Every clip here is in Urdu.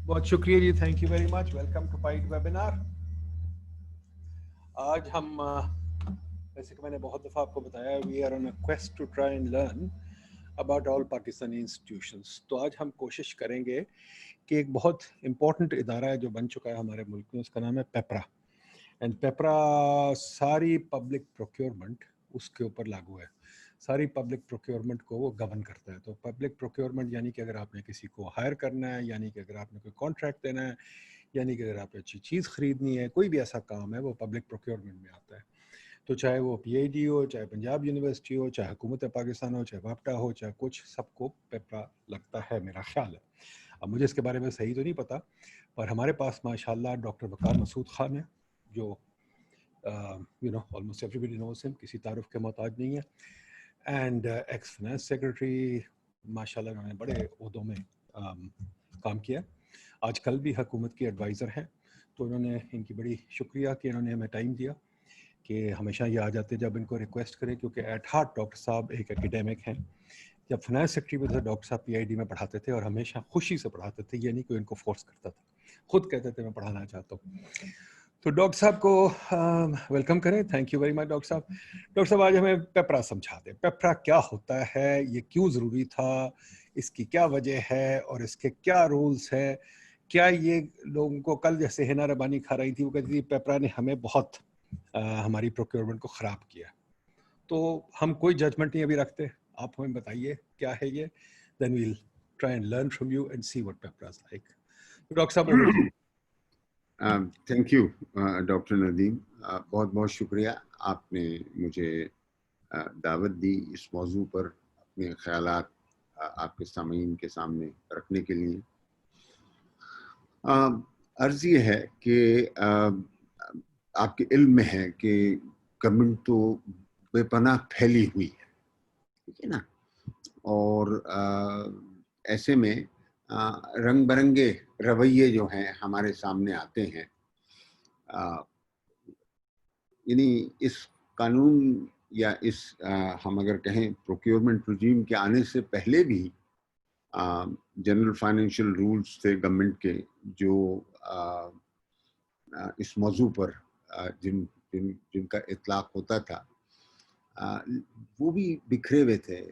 بہت شکریہ جی, thank you very much. Welcome to PIDE webinar. آج ہم جیسے کہ میں نے بہت دفعہ آپ کو بتایا, we are on a quest to try and learn about all Pakistani institutions. تو آج ہم کوشش کریں گے کہ ایک بہت امپورٹنٹ ادارہ ہے جو بن چکا ہے ہمارے ملک میں, اس کا نام ہے پیپرا. اینڈ پیپرا ساری پبلک پروکیورمنٹ اس کے اوپر لاگو ہے. ساری پبلک پروکیورمنٹ کو وہ گورن کرتا ہے. تو پبلک پروکیورمنٹ یعنی کہ اگر آپ نے کسی کو ہائر کرنا ہے, یعنی کہ اگر آپ نے کوئی کانٹریکٹ دینا ہے, یعنی کہ اگر آپ نے اچھی چیز خریدنی ہے, کوئی بھی ایسا کام ہے وہ پبلک پروکیورمنٹ میں آتا ہے. تو چاہے وہ پی آئی ڈی ہو, چاہے پنجاب یونیورسٹی ہو, چاہے حکومت پاکستان ہو, چاہے واپٹا ہو, چاہے کچھ, سب کو پیپرا لگتا ہے, میرا خیال ہے. اب مجھے اس کے بارے میں صحیح تو نہیں پتا, پر ہمارے پاس ماشاءاللہ ڈاکٹر وقار مسعود خان ہے جو almost everybody knows him, کسی تعارف کے محتاج نہیں ہے. اینڈ ایکس فائنانس سیکرٹری, ماشاءاللہ انہوں نے بڑے عہدوں میں کام کیا. آج کل بھی حکومت کے ایڈوائزر ہیں. تو انہوں نے, ان کی بڑی شکریہ کہ انہوں نے ہمیں ٹائم دیا, کہ ہمیشہ یہ آ جاتے جب ان کو ریکویسٹ کریں, کیونکہ ایٹ ہارٹ ڈاکٹر صاحب ایک اکیڈیمک ہیں. جب فائنانس سیکرٹری میں تھے ڈاکٹر صاحب پی آئی ڈی میں پڑھاتے تھے, اور ہمیشہ خوشی سے پڑھاتے تھے, یہ نہیں کوئی ان کو فورس کرتا تھا, خود کہتے تھے میں پڑھانا چاہتا ہوں. تو ڈاکٹر صاحب کو ویلکم کریں. Thank you very much doctor صاحب. ڈاکٹر صاحب آج ہمیں پیپرا سمجھا دیں. پیپرا کیا ہوتا ہے, یہ کیوں ضروری تھا, اس کی کیا وجہ ہے, اور اس کے کیا رولز ہیں. کیا یہ لوگوں کو, کل جیسے ہینا ربانی کھا رہی تھی, وہ کہتی تھی پیپرا نے ہمیں بہت ہماری پروکیورمنٹ کو خراب کیا. تو ہم کوئی ججمنٹ نہیں ابھی رکھتے, آپ ہمیں بتائیے کیا ہے یہ, then we'll try and learn from you and see what PPRA is like. Doctor صاحب over to you. Thank you doctor Nadeem, بہت بہت شکریہ آپ نے مجھے دعوت دی اس موضوع پر اپنے خیالات آپ کے سامعین کے سامنے رکھنے کے لیے. عرض یہ ہے کہ آپ کے علم میں ہے کہ گورنمنٹ تو بے پناہ پھیلی ہوئی ہے, ٹھیک ہے نا, اور ایسے میں رنگ برنگے رویے جو ہیں ہمارے سامنے آتے ہیں. یعنی اس قانون یا اس ہم اگر کہیں پروکیورمنٹ رجیم کے آنے سے پہلے بھی جنرل فائنینشیل رولز تھے گورنمنٹ کے, جو اس موضوع پر جن کا اطلاق ہوتا تھا, وہ بھی بکھرے ہوئے تھے.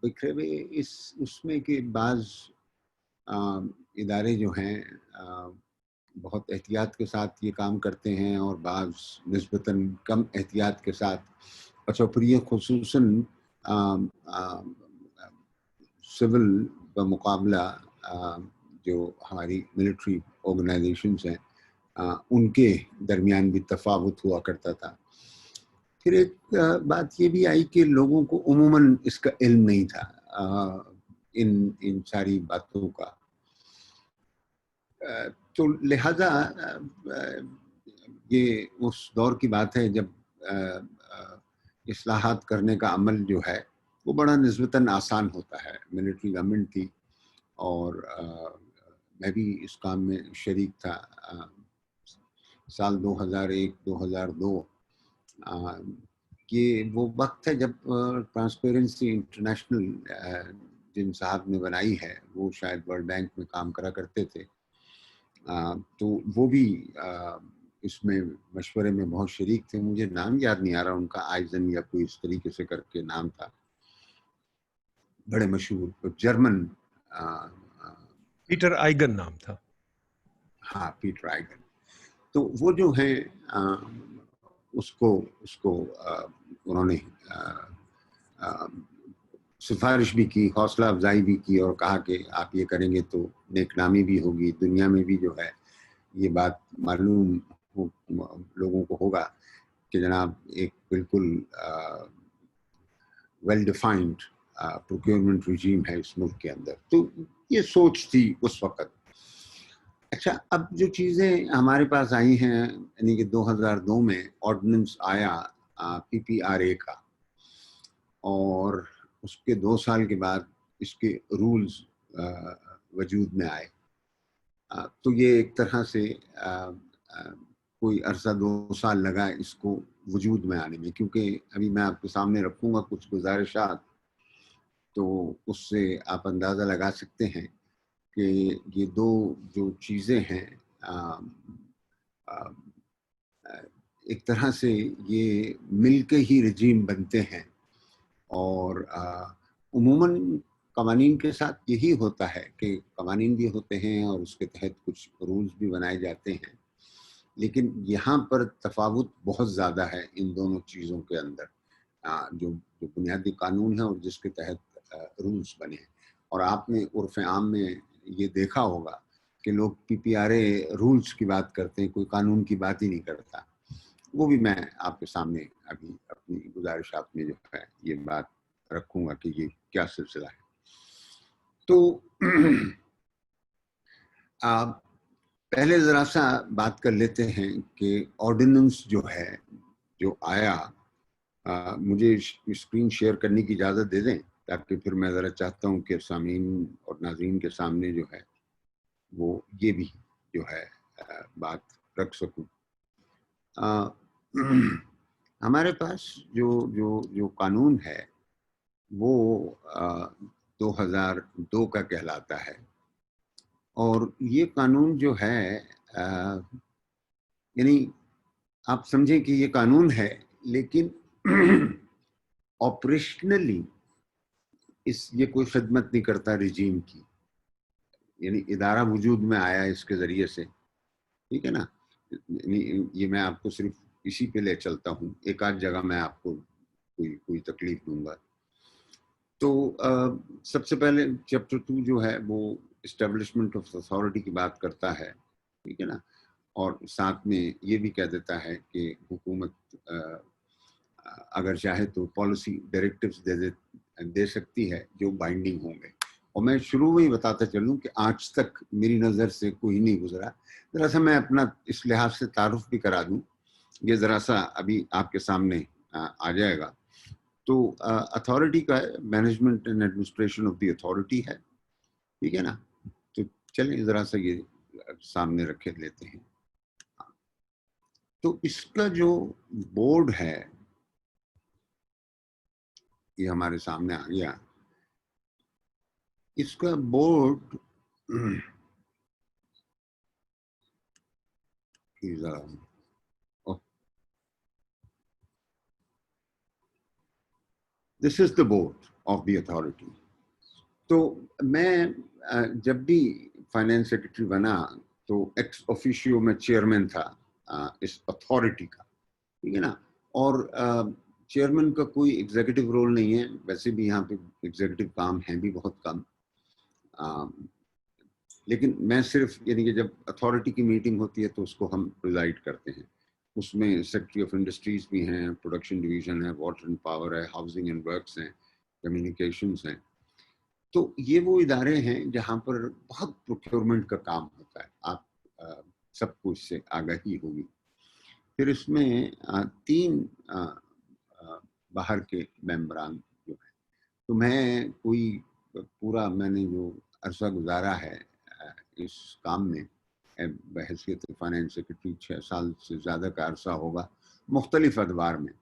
بکھرے ہوئے اس میں کہ بعض ادارے جو ہیں بہت احتیاط کے ساتھ یہ کام کرتے ہیں, اور بعض نسبتاً کم احتیاط کے ساتھ. اچھا, پھر یہ خصوصاً سول بمقابلہ جو ہماری ملٹری آرگنائزیشنز ہیں ان کے درمیان بھی تفاوت ہوا کرتا تھا. پھر ایک بات یہ بھی آئی کہ لوگوں کو عموماً اس کا علم نہیں تھا, ان ساری باتوں کا. تو لہذا یہ اس دور کی بات ہے جب اصلاحات کرنے کا عمل جو ہے وہ بڑا نسبتاً آسان ہوتا ہے. ملٹری گورنمنٹ تھی, اور میں بھی اس کام میں شریک تھا. سال 2001 2002 یہ وہ وقت ہے جب ٹرانسپیرنسی انٹرنیشنل جن صاحب نے بنائی ہے, وہ شاید ورلڈ بینک میں کام کرا کرتے تھے. تو وہ بھی اس میں مشورے میں بہت شریک تھے. مجھے نام یاد نہیں آ رہا ان کا, آئزن یا کوئی اس طریقے سے کر کے نام تھا, بڑے مشہور جرمن. پیٹر آئیگن نام تھا. ہاں, پیٹر آئیگن. تو وہ جو ہیں اس کو انہوں نے سفارش بھی کی, حوصلہ افزائی بھی کی, اور کہا کہ آپ یہ کریں گے تو نیک نامی بھی ہوگی, دنیا میں بھی جو ہے یہ بات معلوم لوگوں کو ہوگا کہ جناب ایک بالکل ویل ڈیفائنڈ پروکیورمنٹ رجیم ہے اس ملک کے اندر. تو یہ سوچ تھی اس وقت. اچھا, اب جو چیزیں ہمارے پاس آئی ہیں, یعنی کہ 2002 میں آرڈیننس آیا PPRA کا, اور اس کے 2 سال کے بعد اس کے رولز وجود میں آئے. تو یہ ایک طرح سے کوئی عرصہ 2 سال لگا اس کو وجود میں آنے میں, کیونکہ ابھی میں آپ کے سامنے رکھوں گا کچھ گزارشات, تو اس سے آپ اندازہ لگا سکتے ہیں کہ یہ دو جو چیزیں ہیں ایک طرح سے یہ مل کے ہی رجیم بنتے ہیں، اور عموماً قوانین کے ساتھ یہی ہوتا ہے کہ قوانین بھی ہوتے ہیں اور اس کے تحت کچھ رولز بھی بنائے جاتے ہیں، لیکن یہاں پر تفاوت بہت زیادہ ہے ان دونوں چیزوں کے اندر، جو بنیادی قانون ہے اور جس کے تحت رولز بنے ہیں۔ اور آپ نے عرف عام میں یہ دیکھا ہوگا کہ لوگ پی پی آر اے رولز کی بات کرتے ہیں، کوئی قانون کی بات ہی نہیں کرتا۔ وہ بھی میں آپ کے سامنے ابھی اپنی گزارشات میں جو ہے یہ بات رکھوں گا کہ یہ کیا سلسلہ ہے۔ تو آپ پہلے ذرا سا بات کر لیتے ہیں کہ آرڈیننس جو ہے جو آیا، مجھے اسکرین شیئر کرنے کی اجازت دے دیں تاکہ پھر میں ذرا چاہتا ہوں کہ سامعین اور ناظرین کے سامنے جو ہے وہ یہ بھی جو ہے بات رکھ سکوں۔ ہمارے پاس جو قانون ہے وہ 2002 کا کہلاتا ہے، اور یہ قانون جو ہے یعنی آپ سمجھیں کہ یہ قانون ہے، لیکن آپریشنلی یہ کوئی خدمت نہیں کرتا رجیم کی، یعنی ادارہ وجود میں آیا اس کے ذریعے سے، ٹھیک ہے نا۔ یہ میں آپ کو صرف اسی پہ لے چلتا ہوں، ایک آدھ جگہ میں آپ کو کوئی تکلیف دوں گا۔ تو سب سے پہلے چیپٹر 2 جو ہے وہ اسٹیبلشمنٹ آف اتھارٹی کی بات کرتا ہے، ٹھیک ہے نا، اور ساتھ میں یہ بھی کہہ دیتا ہے کہ حکومت اگر چاہے تو پالیسی ڈائریکٹیوز دے سکتی ہے جو بائنڈنگ ہوں گے۔ اور میں شروع میں ہی بتاتا چلوں کہ آج تک میری نظر سے کوئی نہیں گزرا۔ ذرا سا میں اپنا اس لحاظ سے تعارف بھی کرا دوں، یہ ذرا سا ابھی آپ کے سامنے آ جائے گا۔ تو اتھارٹی کا management and administration of the authority ہے، ٹھیک ہے نا۔ تو چلیں ذرا سا یہ سامنے رکھے لیتے ہیں۔ تو اس کا جو بورڈ ہے یہ ہمارے سامنے آ گیا۔ اس کا board this is the board of the authority. تو میں جب بھی فائنینس سیکرٹری بنا تو ایکس آفیشیو میں چیئرمین تھا اس اتھارٹی کا، ٹھیک ہے نا۔ اور چیئرمین کا کوئی ایگزیکٹو رول نہیں ہے، ویسے بھی یہاں پہ ایگزیکٹو کام ہیں بھی بہت کم، لیکن میں صرف یعنی کہ جب اتھارٹی کی میٹنگ ہوتی ہے تو اس کو ہم پریزائڈ کرتے ہیں۔ اس میں سیکرٹری آف انڈسٹریز بھی ہیں، پروڈکشن ڈویژن ہے، واٹر اینڈ پاور ہے، ہاؤسنگ اینڈ ورکس ہیں، کمیونیکیشنز ہیں۔ تو یہ وہ ادارے ہیں جہاں پر بہت پروکیورمنٹ کا کام ہوتا ہے، آپ سب کو اس سے آگاہی ہوگی۔ پھر اس میں 3 باہر کے ممبران جو ہیں، تو میں میں نے جو عرصہ گزارا ہے اس کام میں بحیثیت فائنینس سیکرٹری 6 سال سے زیادہ کا عرصہ ہوگا مختلف ادوار میں۔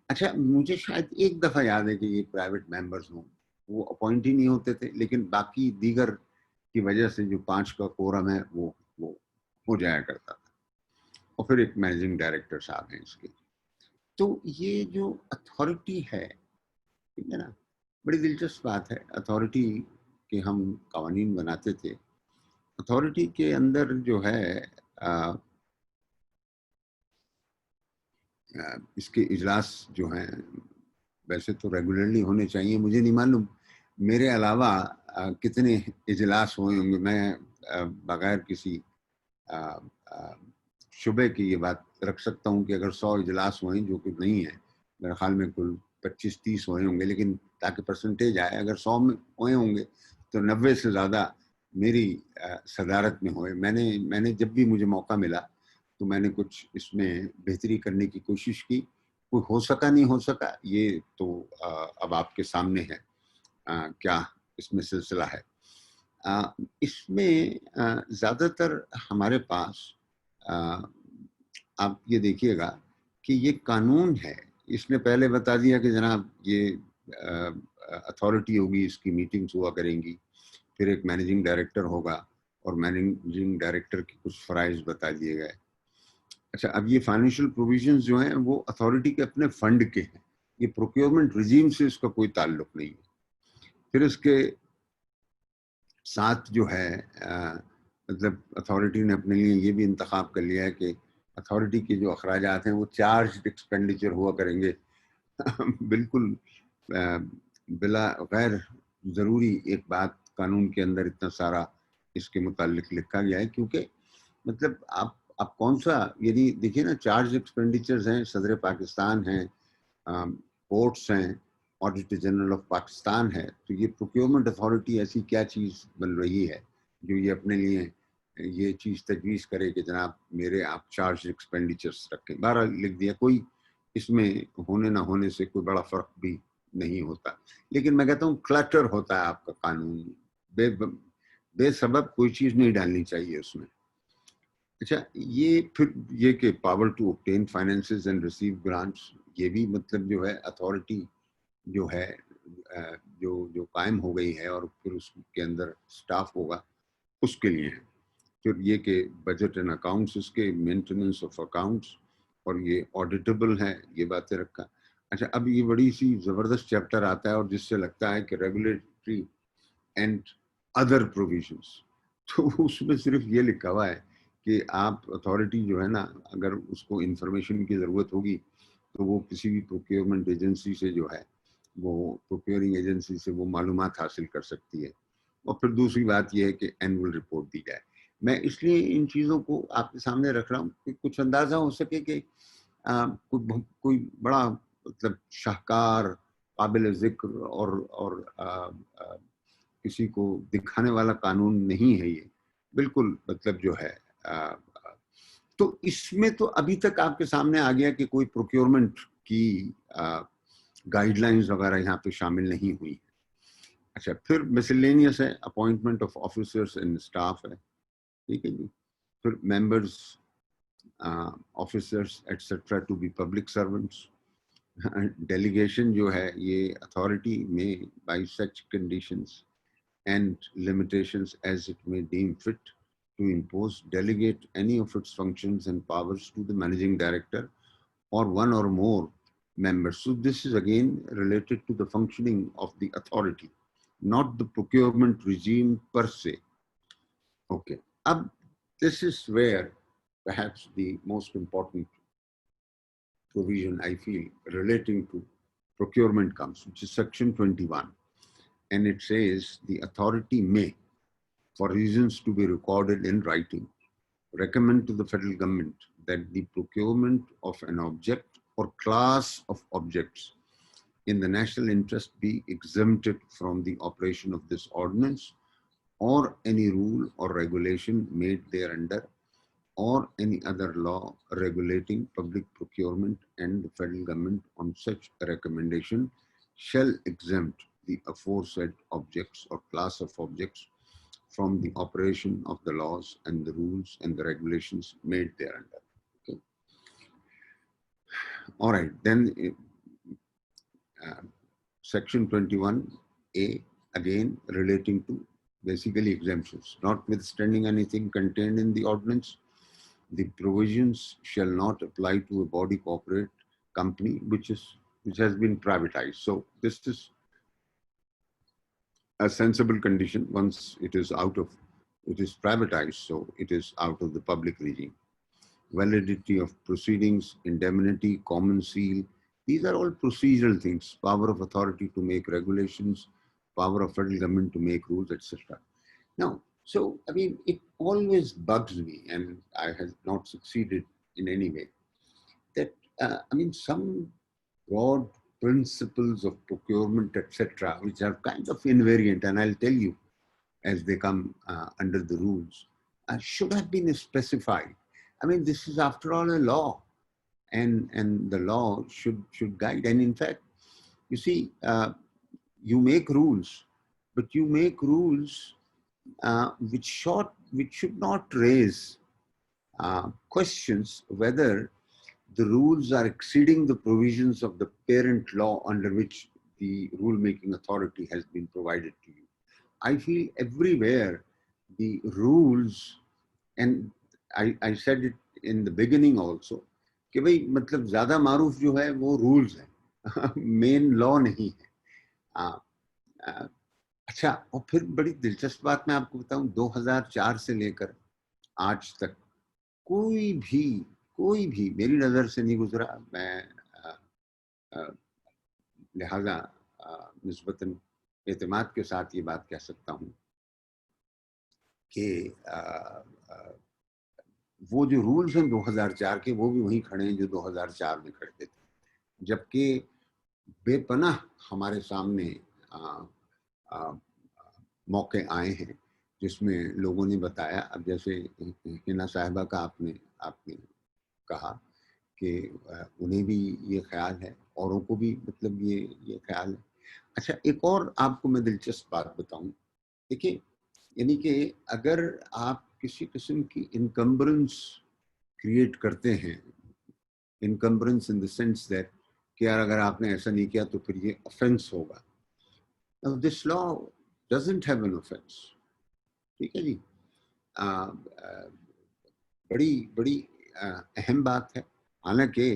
اچھا، مجھے شاید ایک دفعہ یاد ہے کہ یہ پرائیویٹ ممبرز ہوں، وہ اپوائنٹ ہی نہیں ہوتے تھے، لیکن باقی دیگر کی وجہ سے جو 5 کا کورم ہے وہ ہو جایا کرتا تھا، اور پھر ایک مینیجنگ ڈائریکٹر صاحب ہیں اس کے۔ تو یہ جو اتھارٹی ہے، ٹھیک ہے نا، بڑی دلچسپ بات ہے۔ اتھارٹی کے ہم قوانین بناتے تھے، اتھارٹی کے اندر جو ہے اس کے اجلاس جو ہیں ویسے تو ریگولرلی ہونے چاہیے، مجھے نہیں معلوم میرے علاوہ کتنے اجلاس ہوئے ہوں گے۔ میں بغیر کسی شبے کی یہ بات رکھ سکتا ہوں کہ اگر 100 اجلاس ہوئے، جو کہ نہیں ہے، میرے خیال میں کل 25-30 ہوئے ہوں گے، لیکن تاکہ پرسنٹیج آئے، اگر 100 میں ہوئے ہوں گے تو 90 سے زیادہ میری صدارت میں ہوئے۔ میں نے جب بھی مجھے موقع ملا تو میں نے کچھ اس میں بہتری کرنے کی کوشش کی، کوئی ہو سکا نہیں ہو سکا یہ تو اب آپ کے سامنے ہے کیا اس میں سلسلہ ہے۔ اس میں زیادہ تر ہمارے پاس آپ یہ دیکھیے گا کہ یہ قانون ہے، اس نے پہلے بتا دیا کہ جناب یہ اتھارٹی ہوگی، اس کی میٹنگز ہوا کریں گی، پھر ایک مینیجنگ ڈائریکٹر ہوگا اور مینیجنگ ڈائریکٹر کے کچھ فرائض بتا دیے گئے. اچھا اب یہ فائنینشیل پروویژنز جو ہیں وہ اتھارٹی کے اپنے فنڈ کے ہیں, یہ پروکیورمنٹ رجیم سے اس کا کوئی تعلق نہیں ہے. پھر اس کے ساتھ جو ہے مطلب اتھارٹی نے اپنے لیے یہ بھی انتخاب کر لیا ہے کہ اتھارٹی کے جو اخراجات ہیں وہ چارجڈ ایکسپینڈیچر ہوا کریں گے. بالکل بلا غیر ضروری ایک بات قانون کے اندر اتنا سارا اس کے متعلق لکھا گیا ہے, کیونکہ مطلب آپ کون سا, یعنی دیکھیے نا, چارج ایکسپینڈیچرز ہیں, صدر پاکستان ہیں, کورٹس ہیں, آڈیٹر جنرل آف پاکستان ہے, تو یہ پروکیورمنٹ اتھارٹی ایسی کیا چیز بن رہی ہے جو یہ اپنے لیے یہ چیز تجویز کرے کہ جناب میرے آپ چارج ایکسپینڈیچرز رکھیں. بہرحال لکھ دیا, کوئی اس میں ہونے نہ ہونے سے کوئی بڑا فرق بھی نہیں ہوتا, لیکن میں کہتا ہوں کلٹر ہوتا ہے آپ کا قانون, بے سبب کوئی چیز نہیں ڈالنی چاہیے اس میں. اچھا یہ پھر یہ کہ power to obtain finances and receive grants, یہ بھی مطلب جو ہے اتھارٹی جو ہے جو قائم ہو گئی ہے اور پھر اس کے اندر سٹاف ہوگا اس کے لیے ہے. پھر یہ کہ بجٹ اینڈ اکاؤنٹس, اس کے مینٹیننس آف اکاؤنٹس, اور یہ آڈیٹیبل ہے, یہ باتیں رکھا. اچھا اب یہ بڑی سی زبردست چیپٹر آتا ہے اور جس سے لگتا ہے کہ ریگولیٹری اینڈ ادر پروویژنس, تو اس میں صرف یہ لکھا ہوا ہے کہ آپ اتھارٹی جو ہے نا, اگر اس کو انفارمیشن کی ضرورت ہوگی تو وہ کسی بھی پروکیورمنٹ ایجنسی سے جو ہے وہ پروکیورنگ ایجنسی سے وہ معلومات حاصل کر سکتی ہے. اور پھر دوسری بات یہ ہے کہ اینول رپورٹ دی جائے. میں اس لیے ان چیزوں کو آپ کے سامنے رکھ رہا ہوں کہ کچھ اندازہ ہو سکے کہ کوئی بڑا مطلب شاہکار قابل ذکر اور کسی کو دکھانے والا قانون نہیں ہے یہ, بالکل مطلب جو ہے. تو اس میں تو ابھی تک آپ کے سامنے آ گیا کہ کوئی پروکیورمنٹ کی گائیڈ لائنز وغیرہ یہاں پہ شامل نہیں ہوئی. اچھا پھر مسلینیس ہے, appointment of officers and staff ہے, ٹھیک ہے جی. پھر members, officers etcetera to be public servants. Delegation جو ہے یہ اتھارٹی میں by such conditions and limitations as it may deem fit to impose, delegate any of its functions and powers to the managing director or one or more members. So this is again related to the functioning of the authority, not the procurement regime per se. Okay. This is where perhaps the most important provision I feel relating to procurement comes, which is section 21. And it says the authority may, for reasons to be recorded in writing, recommend to the federal government that the procurement of an object or class of objects in the national interest be exempted from the operation of this ordinance or any rule or regulation made thereunder or any other law regulating public procurement, and the federal government on such a recommendation shall exempt the aforesaid objects or class of objects from the operation of the laws and the rules and the regulations made thereunder. Okay. All right, then section 21A, again relating to basically exemptions. Notwithstanding anything contained in the ordinance, the provisions shall not apply to a body corporate company which has been privatized. So this is a sensible condition. Once it is privatized, so it is out of the public regime. Validity of proceedings, indemnity, common seal, these are all procedural things. Power of authority to make regulations, power of federal government to make rules, etc. Now, so I mean, it always bugs me, and I have not succeeded in any way, that I mean, some broad principles of procurement, etc., which are kind of invariant, and I'll tell you as they come under the rules, should have been specified. I mean, this is after all a law, and the law should guide. And in fact, you see, you make rules, but you make rules which should not raise questions whether the rules are exceeding the provisions of the parent law under which the rule-making authority has been provided to you. I feel everywhere the rules, and I said it in the beginning also, کہ بھئی مطلب زیادہ معروف جو ہے وہ رولز ہیں, مین لا نہیں ہے. اچھا, اور پھر بڑی دلچسپ بات میں آپ کو بتاؤں, 2004 سے لے کر آج تک کوئی بھی میری نظر سے نہیں گزرا. میں لہذا نسبتاً اعتماد کے ساتھ یہ بات کہہ سکتا ہوں کہ وہ جو رولز ہیں 2004 کے, وہ بھی وہیں کھڑے ہیں جو 2004 میں کھڑے تھے, جبکہ بے پناہ ہمارے سامنے موقع آئے ہیں جس میں لوگوں نے بتایا. اب جیسے حنا صاحبہ کا آپ نے کہا کہ انہیں بھی یہ خیال ہے, اوروں کو بھی مطلب یہ خیال ہے. اچھا, ایک اور آپ کو میں دلچسپ بات بتاؤں. دیکھیں, یعنی کہ اگر آپ کسی قسم کی انکمبرنس کریٹ کرتے ہیں, انکمبرنس ان دا سینس دیٹ کہ یار اگر آپ نے ایسا نہیں کیا تو پھر یہ offense ہوگا. Now this law doesn't have an offense. ٹھیک ہے جی, بڑی اہم بات ہے. حالانکہ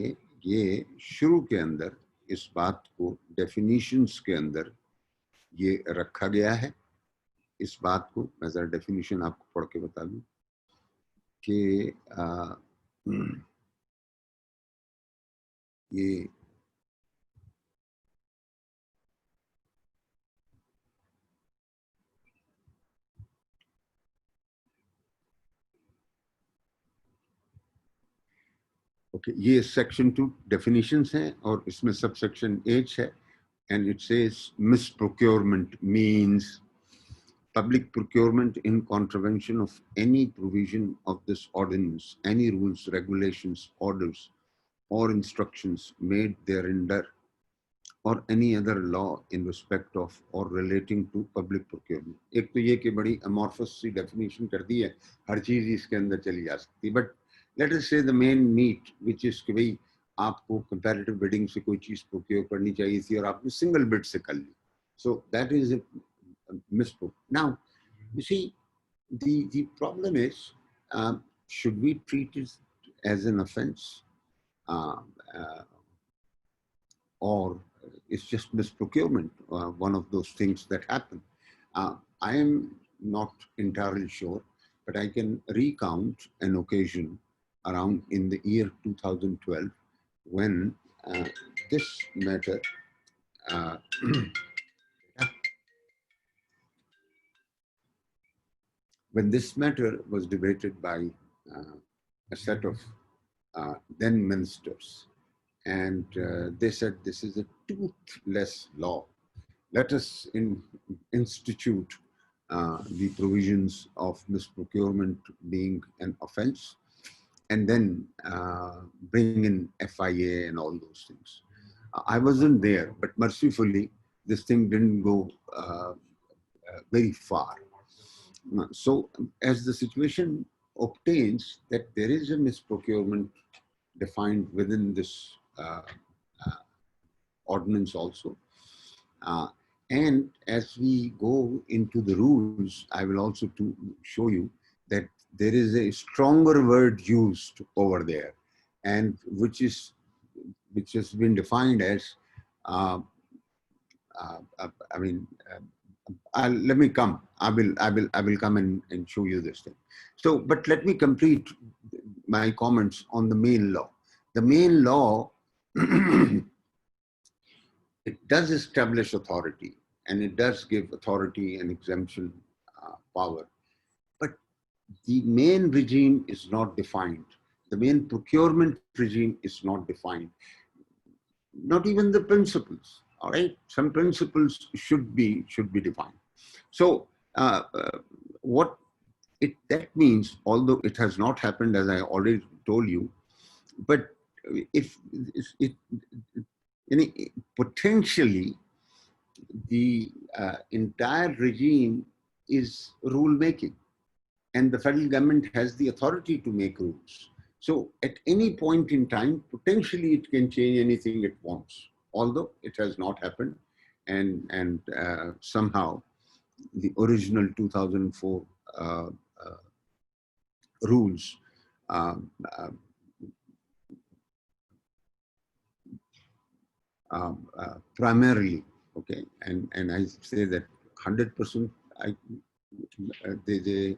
یہ شروع کے اندر اس بات کو ڈیفینیشنز کے اندر یہ رکھا گیا ہے. اس بات کو میں ذرا ڈیفینیشن آپ کو پڑھ کے بتا دوں کہ یہ یہ سیکشن 2 ڈیفینیشنز ہیں, اور اس میں سب سیکشن H ہے, and it says misprocurement means public procurement in contravention of any provision of this ordinance, any rules, regulations, orders, or instructions made thereunder, or any other law in respect of or relating to public procurement. ایک تو یہ کہ بڑی amorphous سی ڈیفینیشن کر دی ہے, ہر چیز اس کے اندر چلی جا سکتی, but let us say the main meat which is کہ بھئی آپ کو comparative bidding سے کوئی چیز procure کرنی چاہیے تھی اور آپ نے single bid سے کر لی. So that is a misprocurement. Now, you see, the problem is, should we treat it as an offense, or it's just misprocurement, one of those things that happen? I am not entirely sure, but I can recount an occasion around in the year 2012 when this matter when this matter was debated by a set of then ministers, and they said this is a toothless law. Let us institute the provisions of misprocurement being an offense, and then bring in FIA and all those things. I wasn't there, but mercifully, this thing didn't go very far. So as the situation obtains that there is a misprocurement defined within this ordinance also, and as we go into the rules, I will also to show you that there is a stronger word used over there, and which has been defined as let me come. I will come and show you this thing. So, but let me complete my comments on the main law. The main law, it does establish authority, and it does give authority and exemption power. But the main regime is not defined. The main procurement regime is not defined. Not even the principles. All right, some principles should be defined. So what that means, although it has not happened as I already told you, but if it potentially the entire regime is rule making, and the federal government has the authority to make rules. So at any point in time, potentially it can change anything it wants, although it has not happened, and somehow the original 2004 rules um, uh, primarily, okay, and I say that 100% I they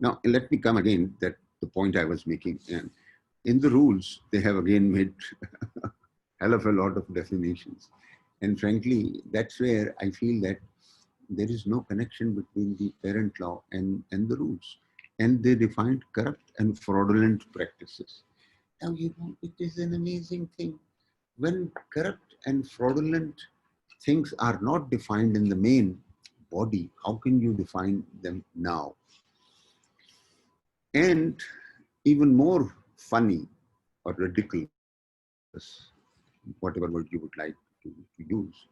Now let me come again that the point I was making, and in the rules they have again made hell of a lot of definitions, and frankly that's where I feel that there is no connection between the parent law and the rules, and they defined corrupt and fraudulent practices. Now, you know, it is an amazing thing. When corrupt and fraudulent things are not defined in the main body, how can you define them now? And even more funny or ridiculous, whatever word you would like to use,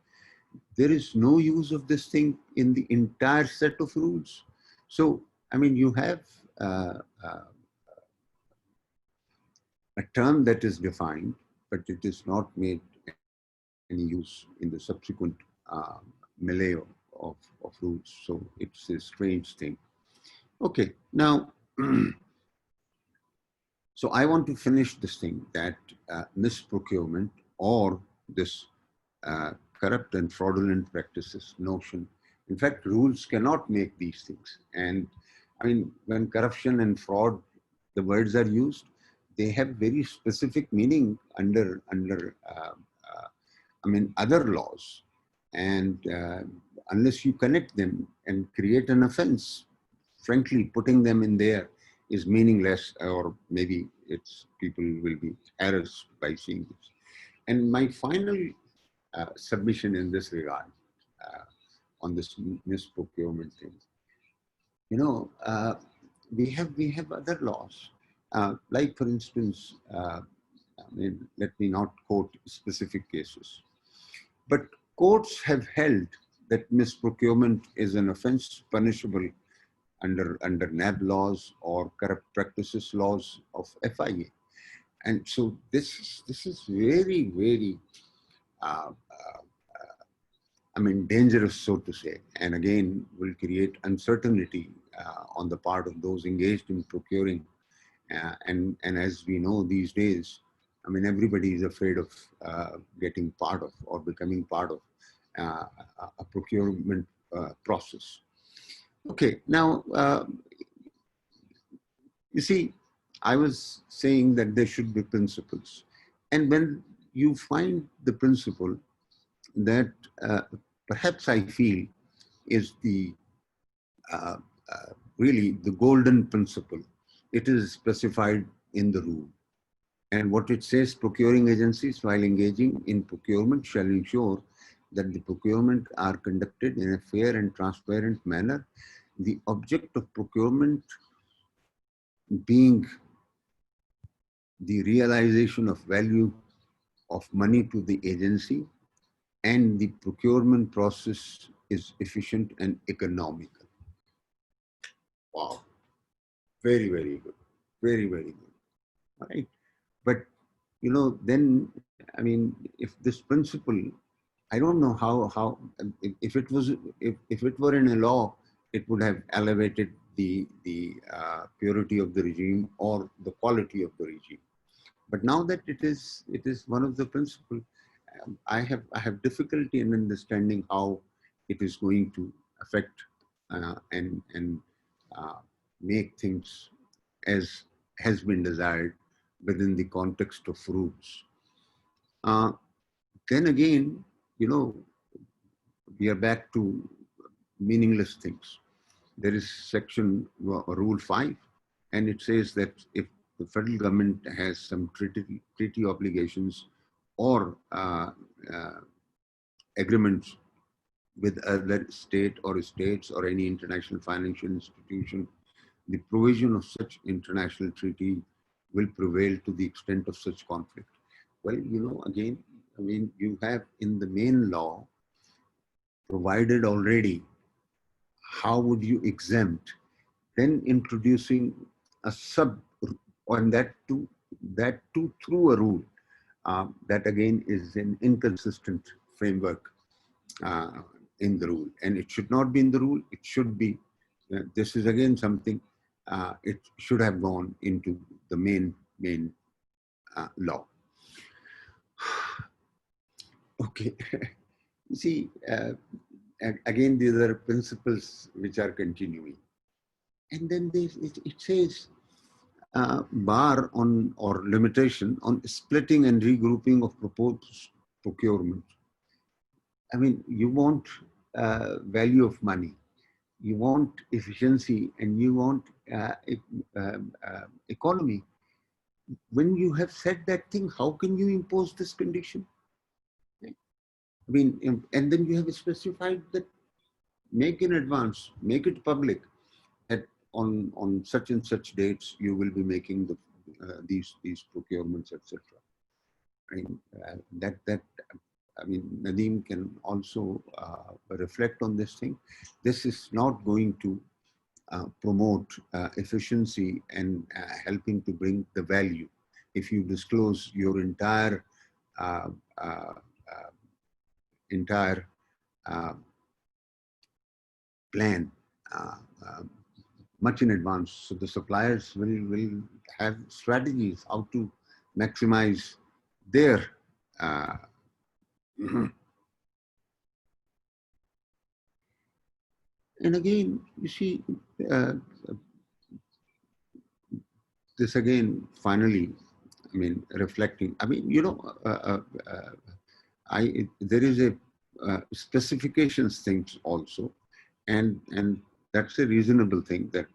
there is no use of this thing in the entire set of rules. So, I mean, you have a term that is defined, but it is not made any use in the subsequent melee of rules. So it's a strange thing. Okay, now, so I want to finish this thing that misprocurement or this corrupt and fraudulent practices notion. In fact, rules cannot make these things. And I mean, when corruption and fraud, the words are used, they have very specific meaning under I mean, other laws. And unless you connect them and create an offense, frankly, putting them in there is meaningless, or maybe it's people will be harassed by seeing this. And my final submission in this regard on this misprocurement thing, you know, we have other laws, like for instance, I mean, let me not quote specific cases, but courts have held that misprocurement is an offense punishable under NAB laws or corrupt practices laws of FIA. And so this is very, very I mean, dangerous, so to say, and again will create uncertainty on the part of those engaged in procuring. And as we know these days, I mean, everybody is afraid of getting part of or becoming part of a procurement process. Okay, now, you see, I was saying that there should be principles. And when you find the principle that perhaps I feel is the really the golden principle, it is specified in the rule. And what it says, procuring agencies while engaging in procurement shall ensure that the procurement are conducted in a fair and transparent manner. The object of procurement being the realization of value of money to the agency, and the procurement process is efficient and economical. Wow. Very, very good. Very, very good. All right. But, you know, then, I mean, if this principle, I don't know how if it was, if it were in a law, it would have elevated the purity of the regime or the quality of the regime. But now that it is one of the principles, I have difficulty in understanding how it is going to affect and make things as has been desired within the context of rules. Then again, you know, we are back to meaningless things. There is section rule 5, and it says that if the federal government has some treaty obligations or agreements with other state or states or any international financial institution, the provision of such international treaty will prevail to the extent of such conflict. Well, you know, again, I mean, you have in the main law provided already. How would you exempt? Then introducing a sub on that to that too through a rule. That again is an inconsistent framework in the rule, and it should not be in the rule. It should be. This is again something. It should have gone into the main law. Okay. You see, again, these are principles which are continuing, and then it says bar on or limitation on splitting and regrouping of proposed procurement. I mean, you want value of money, you want efficiency, and you want economy. When you have said that thing, how can you impose this condition? I mean, and then you have specified that make in advance, make it public, that on such and such dates you will be making the these procurements, etc. I mean, I mean, Nadeem can also reflect on this thing. This is not going to promote efficiency and helping to bring the value. If you disclose your entire plan much in advance, so the suppliers will have strategies how to maximize their and again, you see, this again, finally, I mean, reflecting, I mean, you know, there is a specifications things also, and that's a reasonable thing, that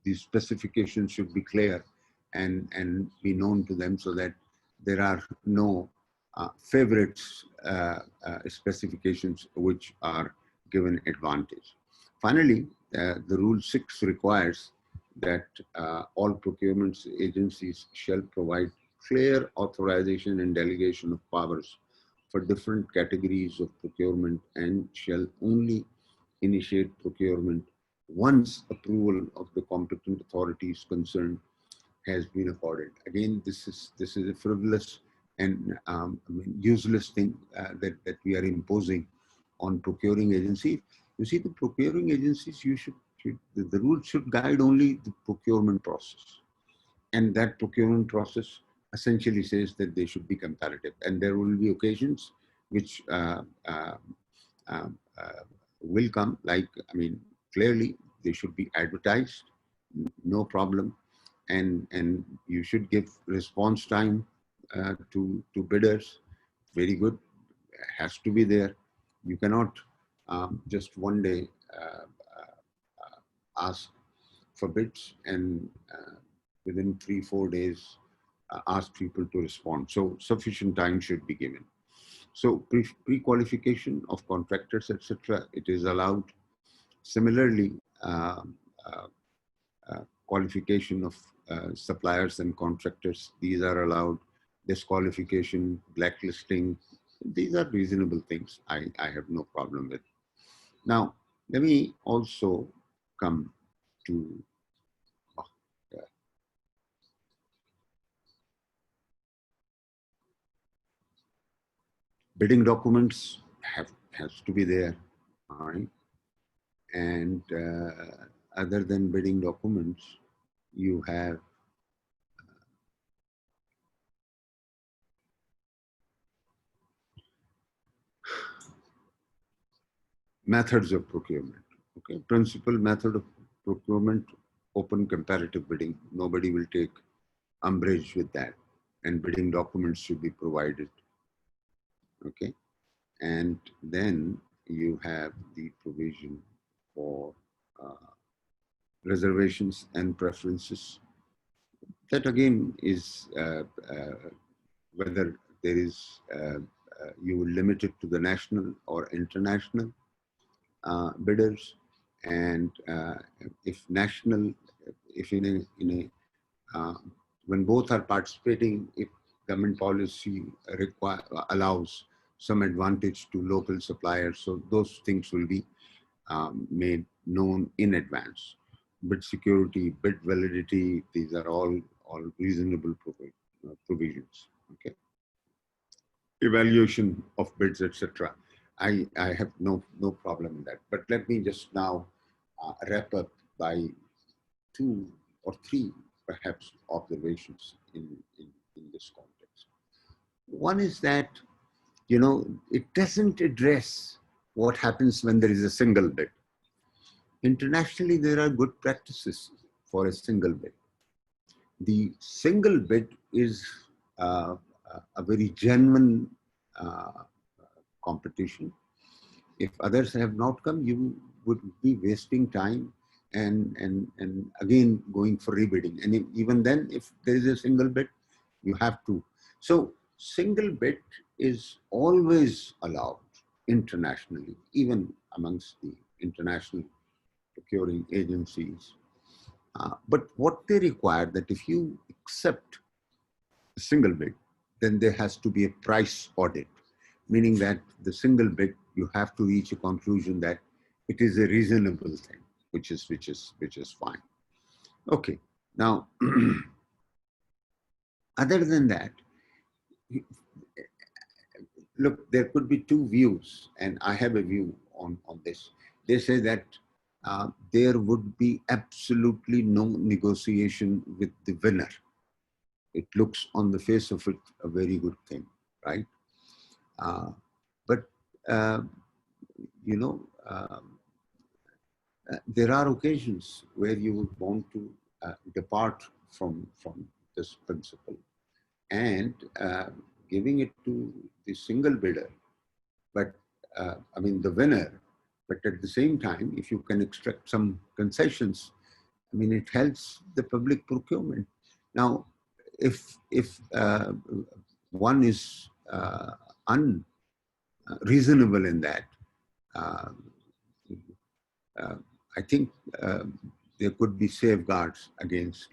these specifications should be clear and be known to them, so that there are no favorites specifications which are given advantage. Finally, the Rule 6 requires that all procurement agencies shall provide clear authorization and delegation of powers for different categories of procurement, and shall only initiate procurement once approval of the competent authorities concerned has been accorded. Again, this is a frivolous and I mean, useless thing that we are imposing on procuring agencies. You see, the procuring agencies, the rules should guide only the procurement process, and that procurement process essentially says that they should be comparative, and there will be occasions which will come, like, I mean, clearly they should be advertised, no problem, and you should give response time to bidders. Very good, has to be there. You cannot just one day ask for bids and within 3-4 days ask people to respond. So sufficient time should be given. So pre-qualification of contractors, etc., it is allowed. Similarly, qualification of suppliers and contractors, these are allowed. Disqualification, blacklisting, these are reasonable things. I have no problem with. Now, let me also come to bidding documents has to be there, all right? And other than bidding documents, you have methods of procurement. Okay, principal method of procurement, open comparative bidding. Nobody will take umbrage with that, and bidding documents should be provided. Okay, and then you have the provision for reservations and preferences. That again is whether there is you will limit it to the national or international bidders, and if national, if in a when both are participating, if government policy allows some advantage to local suppliers, so those things will be made known in advance. Bid security, bid validity, these are all all reasonable provisions. Okay. Evaluation of bids, etc. I have no problem in that. But let me just now wrap up by 2 or 3 perhaps observations in this context. One is that, you know, it doesn't address what happens when there is a single bid. Internationally, there are good practices for a single bid. The single bid is a very genuine competition. If others have not come, you would be wasting time and again going for rebidding. And even then, if there is a single bid, you have to. So single bid is always allowed internationally, even amongst the international procuring agencies. But what they require, that if you accept a single bid, then there has to be a price audit, meaning that the single bid, you have to reach a conclusion that it is a reasonable thing, which is fine. Okay. Now, other than that, look, there could be 2 views, and I have a view on this. They say that there would be absolutely no negotiation with the winner. It looks on the face of it a very good thing, right? But you know, there are occasions where you would want to depart from this principle and giving it to the single bidder, but I mean the winner. But at the same time, if you can extract some concessions, I mean, it helps the public procurement. Now, if one is unreasonable in that, I think there could be safeguards against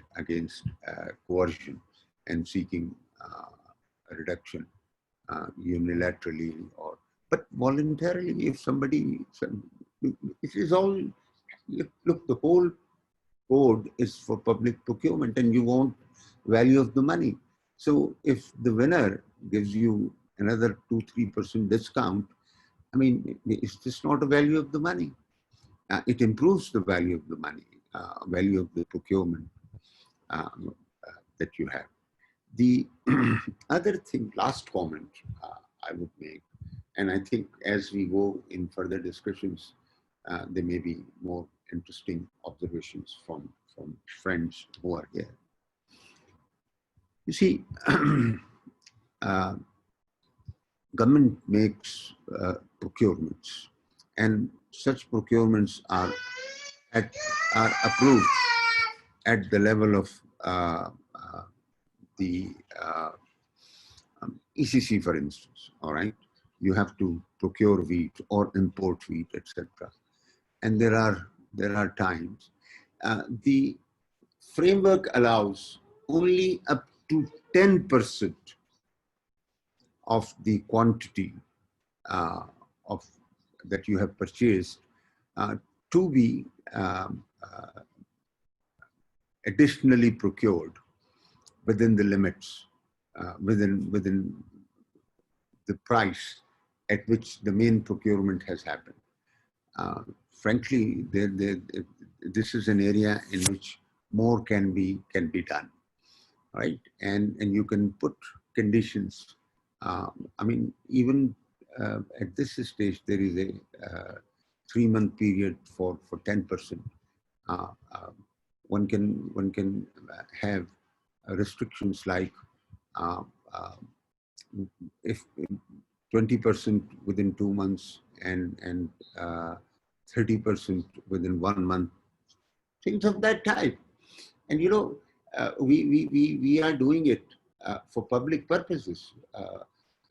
coercion and seeking a reduction unilaterally or. But voluntarily, if somebody, it is all, look, the whole code is for public procurement and you want value of the money. So if the winner gives you another 2-3% discount, I mean, it's just not a value of the money. It improves the value of the money, value of the procurement that you have. The other thing, last comment I would make, and I think as we go in further discussions, there may be more interesting observations from friends who are here. You see, government makes procurements, and such procurements are approved at the level of the ECC, for instance. All right. You have to procure wheat or import wheat, etc. And there are times. The framework allows only up to 10% of the quantity of that you have purchased to be additionally procured within the limits, within the price at which the main procurement has happened. Frankly, this is an area in which more can be done, right? And you can put conditions. I mean, even at this stage, there is a 3-month period for 10%. One can have restrictions like if 20% within 2 months and 30% within 1 month, things of that type. And you know, we are doing it for public purposes.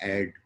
add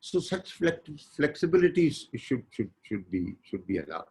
So such flexibilities should be allowed.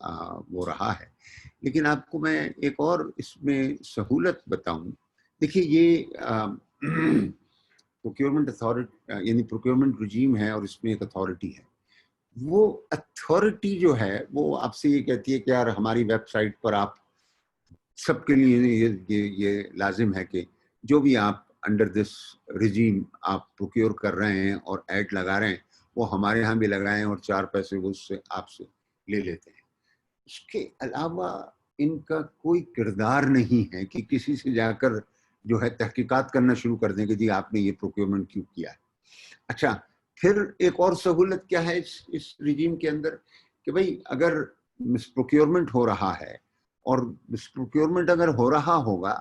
وہ رہا ہے. لیکن آپ کو میں ایک اور اس میں سہولت بتاؤں. دیکھیے یہ پروکیورمنٹ اتھارٹی یعنی پروکیورمنٹ رجیم ہے اور اس میں ایک اتھارٹی ہے. وہ اتھارٹی جو ہے وہ آپ سے یہ کہتی ہے کہ یار ہماری ویب سائٹ پر آپ سب کے لیے یہ لازم ہے کہ جو بھی آپ انڈر دس رجیم آپ پروکیور کر رہے ہیں اور ایڈ لگا رہے ہیں وہ ہمارے ہاں بھی لگائیں اور 4 پیسے وہ اس سے آپ سے لے لیتے ہیں. اس کے علاوہ ان کا کوئی کردار نہیں ہے کہ کسی سے جا کر جو ہے تحقیقات کرنا شروع کر دیں کہ جی آپ نے یہ پروکیورمنٹ کیوں کیا ہے. اچھا پھر ایک اور سہولت کیا ہے اس رجیم کے اندر کہ بھئی اگر مس پروکیورمنٹ ہو رہا ہے اور مس پروکیورمنٹ اگر ہو رہا ہوگا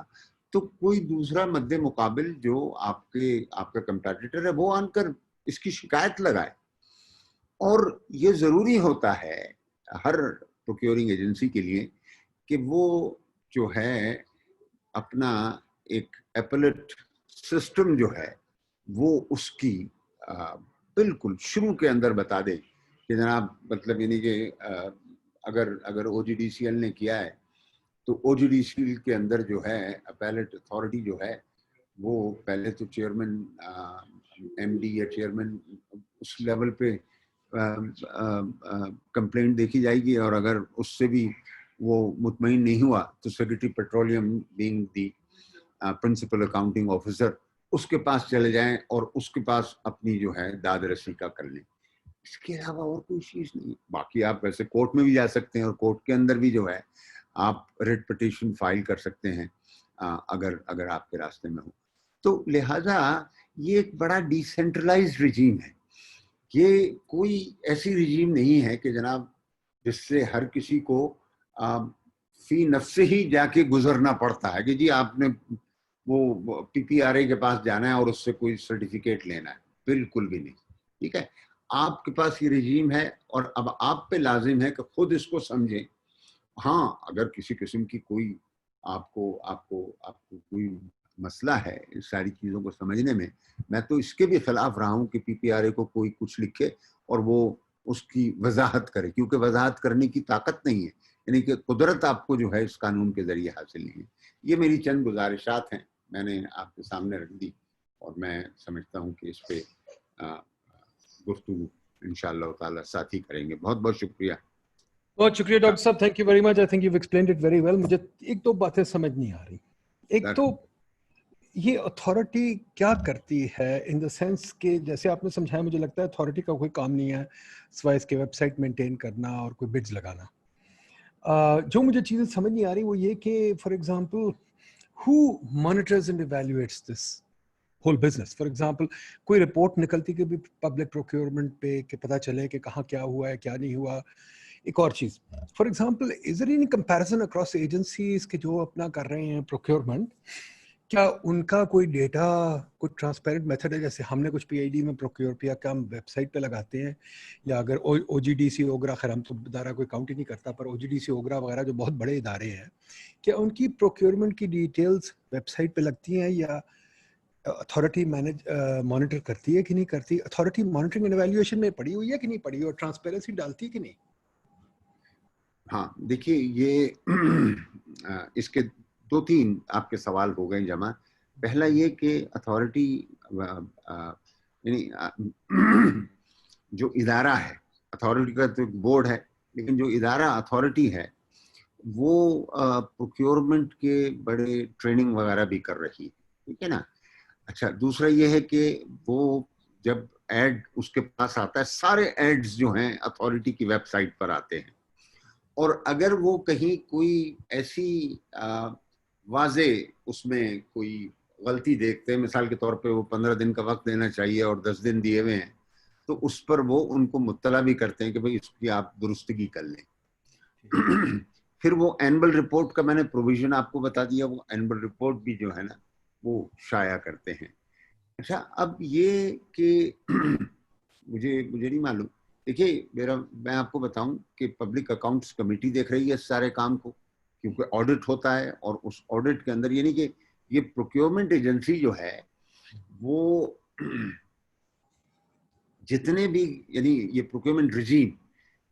تو کوئی دوسرا مد مقابل جو آپ کا کمپیٹیٹر ہے وہ آن کر اس کی شکایت لگائے. اور یہ ضروری ہوتا ہے ہر پروکیورنگ ایجنسی کے لیے کہ وہ جو ہے اپنا ایک ایپلیٹ سسٹم جو ہے وہ اس کی بالکل شروع کے اندر بتا دے کہ جناب مطلب یعنی کہ اگر او جی ڈی سی ایل نے کیا ہے تو او جی ڈی سی ایل کے اندر جو ہے اپیلیٹ اتھارٹی جو ہے وہ پہلے تو چیئرمین ایم ڈی یا چیئرمین اس لیول پہ کمپلینٹ دیکھی جائے گی اور اگر اس سے بھی وہ مطمئن نہیں ہوا تو secretary petroleum being the principal accounting officer اس کے پاس چلے جائیں اور اس کے پاس اپنی جو ہے داد رسی کا کر لیں. اس کے علاوہ اور کوئی چیز نہیں. باقی آپ ویسے کورٹ میں بھی جا سکتے ہیں اور کورٹ کے اندر بھی جو ہے آپ ریٹ پٹیشن فائل کر سکتے ہیں اگر آپ کے راستے میں ہو. تو لہٰذا یہ ایک بڑا ڈی سینٹرلائزڈ رجیم ہے. یہ کوئی ایسی رجیم نہیں ہے کہ جناب جس سے ہر کسی کو فی نفس ہی جا کے گزرنا پڑتا ہے کہ جی آپ نے وہ پی پی آر اے کے پاس جانا ہے اور اس سے کوئی سرٹیفکیٹ لینا ہے. بالکل بھی نہیں. ٹھیک ہے آپ کے پاس یہ رجیم ہے اور اب آپ پہ لازم ہے کہ خود اس کو سمجھیں. ہاں اگر کسی قسم کی کوئی آپ کو کوئی مسئلہ ہے اس ساری چیزوں کو سمجھنے میں تو اس کے بھی خلاف رہا ہوں کہ پی پی آر اے کو کوئی کچھ لکھے اور وہ اس کی وضاحت کرے, کیونکہ وضاحت کرنے کی طاقت نہیں ہے, یعنی کہ قدرت آپ کو جو ہے اس قانون کے ذریعے حاصل نہیں ہے. یہ میری چند گزارشات ہیں, میں نے آپ کے سامنے رکھ دی اور میں سمجھتا ہوں کہ اس پہ گفتگو انشاءاللہ تعالی ساتھی کریں گے. بہت بہت شکریہ. بہت شکریہ ڈاکٹر صاحب, thank you very much. I think you explained it very well. مجھے ایک دو باتیں سمجھ نہیں آ رہی. ایک تو یہ اتھارٹی کیا کرتی ہے ان دا سینس کہ جیسے آپ نے سمجھایا, مجھے لگتا ہے اتھارٹی کا کوئی کام نہیں ہے سوائے اس کے ویب سائٹ مینٹین کرنا اور کوئی بڈز لگانا. جو مجھے چیزیں سمجھ نہیں آ رہی وہ یہ کہ for example who monitors and evaluates this whole business. For example, کوئی رپورٹ نکلتی کہ بھی پبلک پروکیورمنٹ پہ کہ پتہ چلے کہ کہاں کیا ہوا ہے کیا نہیں ہوا. ایک اور چیز, for example is there any comparison across agencies کہ جو اپنا کر رہے ہیں پروکیورمنٹ, کیا ان کا کوئی ڈیٹا کوئی ٹرانسپیرنٹ میتھڈ ہے؟ جیسے ہم نے کچھ پی آئی ڈی میں پروکیور کیا کہ ہم ویب سائٹ پہ لگاتے ہیں, یا اگر او جی ڈی سی اوگرا, خیر ہم تو ادارہ کوئی کاؤنٹ ہی نہیں کرتا, پر او جی ڈی سی اوگرا وغیرہ جو بہت بڑے ادارے ہیں, کیا ان کی پروکیورمنٹ کی ڈیٹیلز ویب سائٹ پہ لگتی ہیں یا اتھارٹی مانیٹر کرتی ہے کہ نہیں کرتی؟ اتھارٹی مانیٹرنگ اینڈ ایویلیویشن میں پڑی ہوئی ہے کہ نہیں پڑی, اور ٹرانسپیرنسی ڈالتی ہے کہ نہیں؟ ہاں دیکھیے یہ اس کے 2-3 آپ کے سوال ہو گئے جمع. پہلا یہ کہ اتھارٹی یعنی جو ادارہ ہے, اتھارٹی کا تو بورڈ ہے, لیکن جو ادارہ اتھارٹی ہے وہ پروکیورمنٹ کے بڑے ٹریننگ وغیرہ بھی کر رہی ہے. ٹھیک ہے نا. اچھا دوسرا یہ ہے کہ وہ جب ایڈ اس کے پاس آتا ہے, سارے ایڈز جو ہیں اتھارٹی کی ویب سائٹ پر آتے ہیں, اور اگر وہ کہیں کوئی ایسی واضح اس میں کوئی غلطی دیکھتے ہیں, مثال کے طور پہ وہ 15 دن کا وقت دینا چاہیے اور 10 دن دیے ہوئے ہیں, تو اس پر وہ ان کو مطلع بھی کرتے ہیں کہ بھئی اس کی آپ درستگی کر لیں. پھر وہ اینول رپورٹ کا میں نے پروویژن آپ کو بتا دیا, وہ اینول رپورٹ بھی جو ہے نا وہ شائع کرتے ہیں. اچھا اب یہ کہ مجھے نہیں معلوم. دیکھیے میں آپ کو بتاؤں کہ پبلک اکاؤنٹس کمیٹی دیکھ رہی ہے اس سارے کام کو, کیونکہ آڈٹ ہوتا ہے, اور اس آڈٹ کے اندر یعنی کہ یہ پروکیورمنٹ ایجنسی جو ہے وہ جتنے بھی یعنی یہ پروکیورمنٹ رجیم,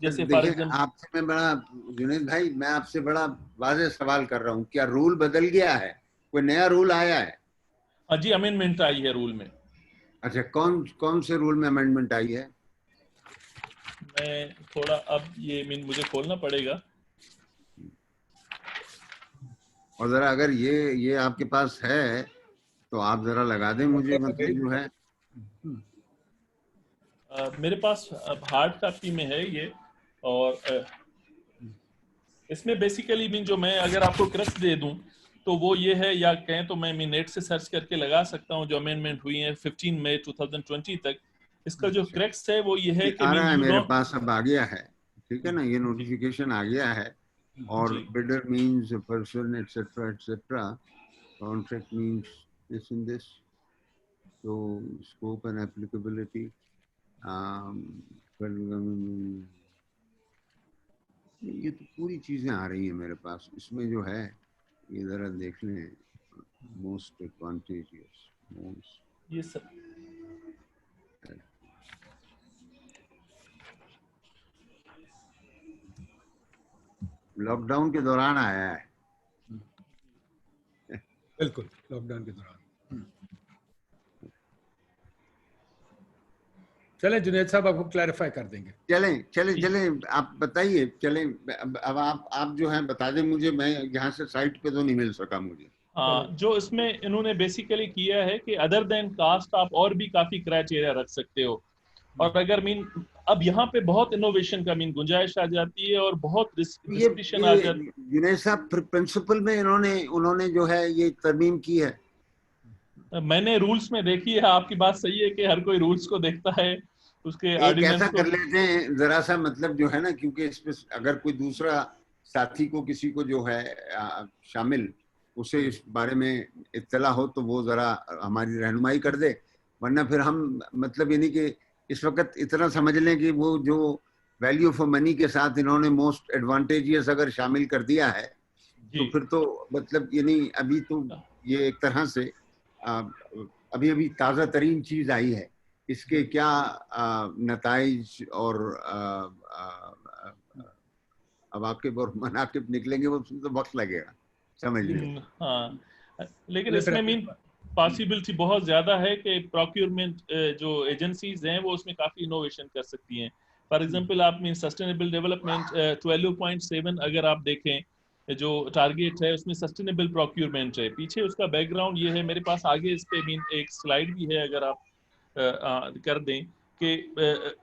جیسے فار دیکھیں ایگزامپل آپ سے میں بڑا جنید بھائی میں آپ سے بڑا واضح سوال کر رہا ہوں, کیا رول بدل گیا ہے, کوئی نیا رول آیا ہے؟ جی امینڈمنٹ آئی ہے رول میں. اچھا کون سے رول میں امینڈمنٹ آئی ہے؟ میں تھوڑا اب یہ مجھے کھولنا پڑے گا. اور ذرا اگر یہ آپ کے پاس ہے تو آپ ذرا لگا دیں مجھے, مطلب جو ہے میرے پاس ہارڈ کاپی میں ہے یہ, اور اس میں بیسیکلی جو میں اگر آپ کو کرکس دے دوں تو وہ یہ ہے, یا کہیں تو میں نیٹ سے سرچ کر کے لگا سکتا ہوں جو امینڈمنٹ ہوئی ہیں 15 مئی 2020 تک. اس کا جو کرکس ہے وہ یہ ہے کہ آ رہا ہے یو میرے ڈونٹ. پاس, اب آ گیا ہے, ٹھیک ہے نا, یہ نوٹیفیکیشن آ گیا ہے. اور جی bidder means a person etc. Contract means this and this. So scope and applicability. یہ تو پوری چیزیں آ رہی ہیں میرے پاس. اس میں جو ہے یہ ذرا دیکھ لیں, موسٹ ایڈوانٹیجیس, یہ سب لاک ڈاؤن کے دوران آیا ہے. بالکل لاک ڈاؤن کے دوران. چلیں جنید صاحب آپ کو کلیریفائی کر دیں گے. چلیں آپ بتائیے. چلیں اب آپ جو ہیں بتا دیں مجھے, میں یہاں سے سائٹ پہ تو نہیں مل سکا مجھے. جو اس میں انہوں نے بیسیکلی کیا ہے کہ ادر دین کاسٹ آپ اور بھی کافی کرائٹیریا رکھ سکتے ہو, اور اگر اب یہاں پہ بہت انوویشن کا گنجائش آ جاتی ہے اور بہت ڈسکریشن آ جاتی ہے. جنید صاحب پرنسپل میں انہوں نے جو ہے یہ ترمیم کی ہے. میں نے رولز میں دیکھی ہے, آپ کی بات صحیح ہے کہ ہر کوئی رولز کو دیکھتا ہے, اس کے ایک ایسا آرڈیننس کو. کر لیتے ہیں ذرا سا, مطلب جو ہے نا, کیونکہ اس پہ اگر کوئی دوسرا ساتھی کو کسی کو جو ہے شامل اسے اس بارے میں اطلاع ہو تو وہ ذرا ہماری رہنمائی کر دے, ورنہ پھر ہم مطلب یعنی کہ اس وقت اتنا سمجھ لیں کہ وہ جو ویلیو فار منی کے ساتھ انہوں نے موسٹ ایڈوانٹیجیس اگر شامل کر دیا ہے تو پھر تو مطلب یعنی ابھی تو یہ ایک طرح سے ابھی تازہ ترین چیز آئی ہے. اس کے کیا نتائج اور عواقب اور مناقب نکلیں گے وہ تو وقت لگے گا سمجھ لیں. ہاں لیکن اس میں پاسبلٹی بہت زیادہ ہے کہ پروکیورمنٹ جو ایجنسیز ہیں وہ اس میں کافی انوویشن کر سکتی ہیں. فار ایگزامپل آپ سسٹینیبل ڈیولپمنٹ 12.7 اگر آپ دیکھیں جو ٹارگیٹ ہے اس میں سسٹینیبل پروکیورمنٹ ہے. پیچھے اس کا بیک گراؤنڈ یہ ہے, میرے پاس آگے اس پہ ایک سلائیڈ بھی ہے اگر آپ کر دیں کہ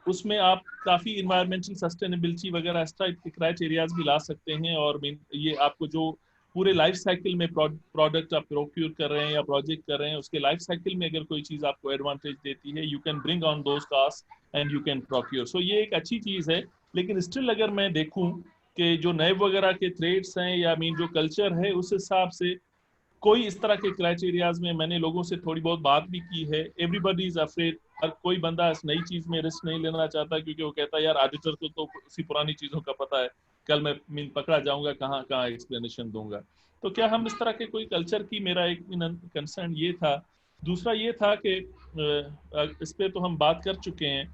اس میں آپ کافی انوائرمنٹل سسٹینیبلٹی وغیرہ اس ٹائپ کے کرائٹیریاز بھی لا سکتے ہیں, اور یہ آپ کو جو پورے لائف سائیکل میں پروڈکٹ آپ پروکیور کر رہے ہیں یا پروجیکٹ کر رہے ہیں اس کے لائف سائیکل میں اگر کوئی چیز آپ کو ایڈوانٹیج دیتی ہے, you can bring on those cost and you can procure. So یہ ایک اچھی چیز ہے. لیکن اسٹل اگر میں دیکھوں کہ جو نیب وغیرہ کے تھریڈس ہیں یا جو کلچر ہے اس حساب سے کوئی اس طرح کے کرائٹیریاز میں نے لوگوں سے تھوڑی بہت بات بھی کی ہے. ایوری بڈی از افریڈ, ہر کوئی بندہ اس نئی چیز میں رسک نہیں لینا چاہتا کیونکہ وہ کہتا ہے یار آڈیٹر کو تو اسی پرانی چیزوں کا پتہ ہے, کل میں پکڑا جاؤں گا کہاں ایکسپلینیشن دوں گا. تو کیا ہم اس طرح کے کوئی کلچر کی, میرا ایک کنسرن یہ تھا. دوسرا یہ تھا کہ اس پہ تو ہم بات کر چکے ہیں.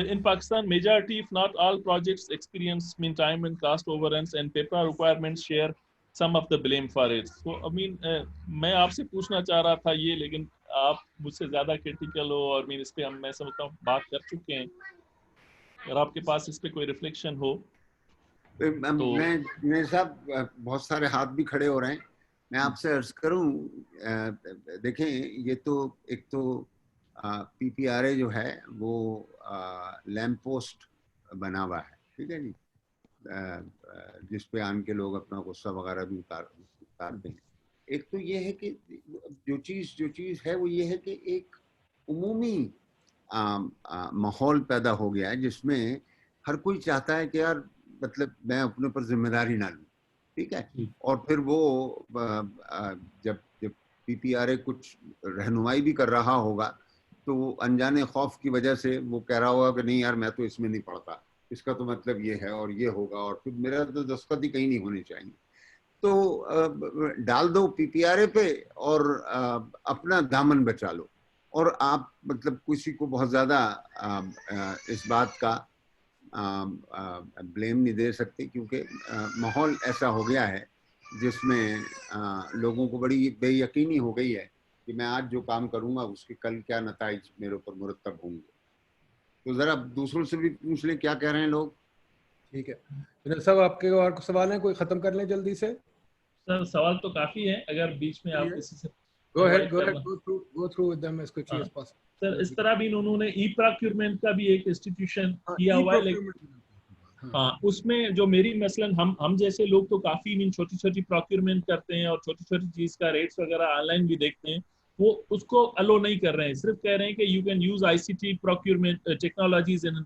In Pakistan, majority, if not all projects experience time and cost overruns and paper requirements share some of the blame for it. So, میں آپ سے پوچھنا چاہ رہا تھا یہ, لیکن آپ مجھ سے زیادہ کریٹیکل ہو اور اس پہ میں سمجھتا ہوں بات کر چکے ہیں. اگر آپ کے پاس اس پہ کوئی ریفلیکشن ہو تو. میں صاحب بہت سارے ہاتھ بھی کھڑے ہو رہے ہیں, میں آپ سے عرض کروں, دیکھیں یہ تو ایک تو پی پی آر اے جو ہے وہ لیمپ پوسٹ بنا ہوا ہے, ٹھیک ہے جی, جس پہ آن کے لوگ اپنا غصہ وغیرہ بھی اتارتے ہیں. ایک تو یہ ہے کہ جو چیز ہے وہ یہ ہے کہ ایک عمومی ماحول پیدا ہو گیا ہے جس میں ہر کوئی چاہتا ہے کہ یار مطلب میں اپنے پر ذمہ داری نہ لوں, ٹھیک ہے. اور پھر وہ جب پی پی آر اے کچھ رہنمائی بھی کر رہا ہوگا تو وہ انجانے خوف کی وجہ سے وہ کہہ رہا ہوگا کہ نہیں یار میں تو اس میں نہیں پڑھتا, اس کا تو مطلب یہ ہے اور یہ ہوگا, اور پھر میرا تو دستخط ہی کہیں نہیں ہونے چاہیے. تو ڈال دو پی پی آر اے پہ اور اپنا دامن بچا لو, اور آپ مطلب کسی کو بہت زیادہ اس بات کا بلیم نہیں دے سکتے کیونکہ ماحول ایسا ہو گیا ہے جس میں لوگوں کو بڑی بے یقینی ہو گئی ہے کہ میں آج جو کام کروں گا اس کے کل کیا نتائج میرے اوپر مرتب ہوں گے. تو ذرا دوسروں سے بھی پوچھ لیں کیا کہہ رہے ہیں لوگ. ٹھیک ہے جنید صاحب, آپ کے اور سوال ہیں کوئی ختم کر لیں جلدی سے. سر سوال تو کافی ہے, اگر بیچ میں آپ کسی سے go through with them as quickly as possible. سر اس طرح بھی انہوں نے ای پروکیورمنٹ کا بھی ایک انسٹیٹیوشن کیا ہوا ہے, ہاں اس میں جو میری مثلاً ہم جیسے لوگ تو کافی چھوٹی چھوٹی پروکیورمنٹ کرتے ہیں اور چھوٹی چھوٹی چیز کا ریٹس وغیرہ آن لائن بھی دیکھتے ہیں, وہ اس کو الو نہیں کر رہے ہیں, صرف کہہ رہے ہیں کہ you can use I C T procurement technologies in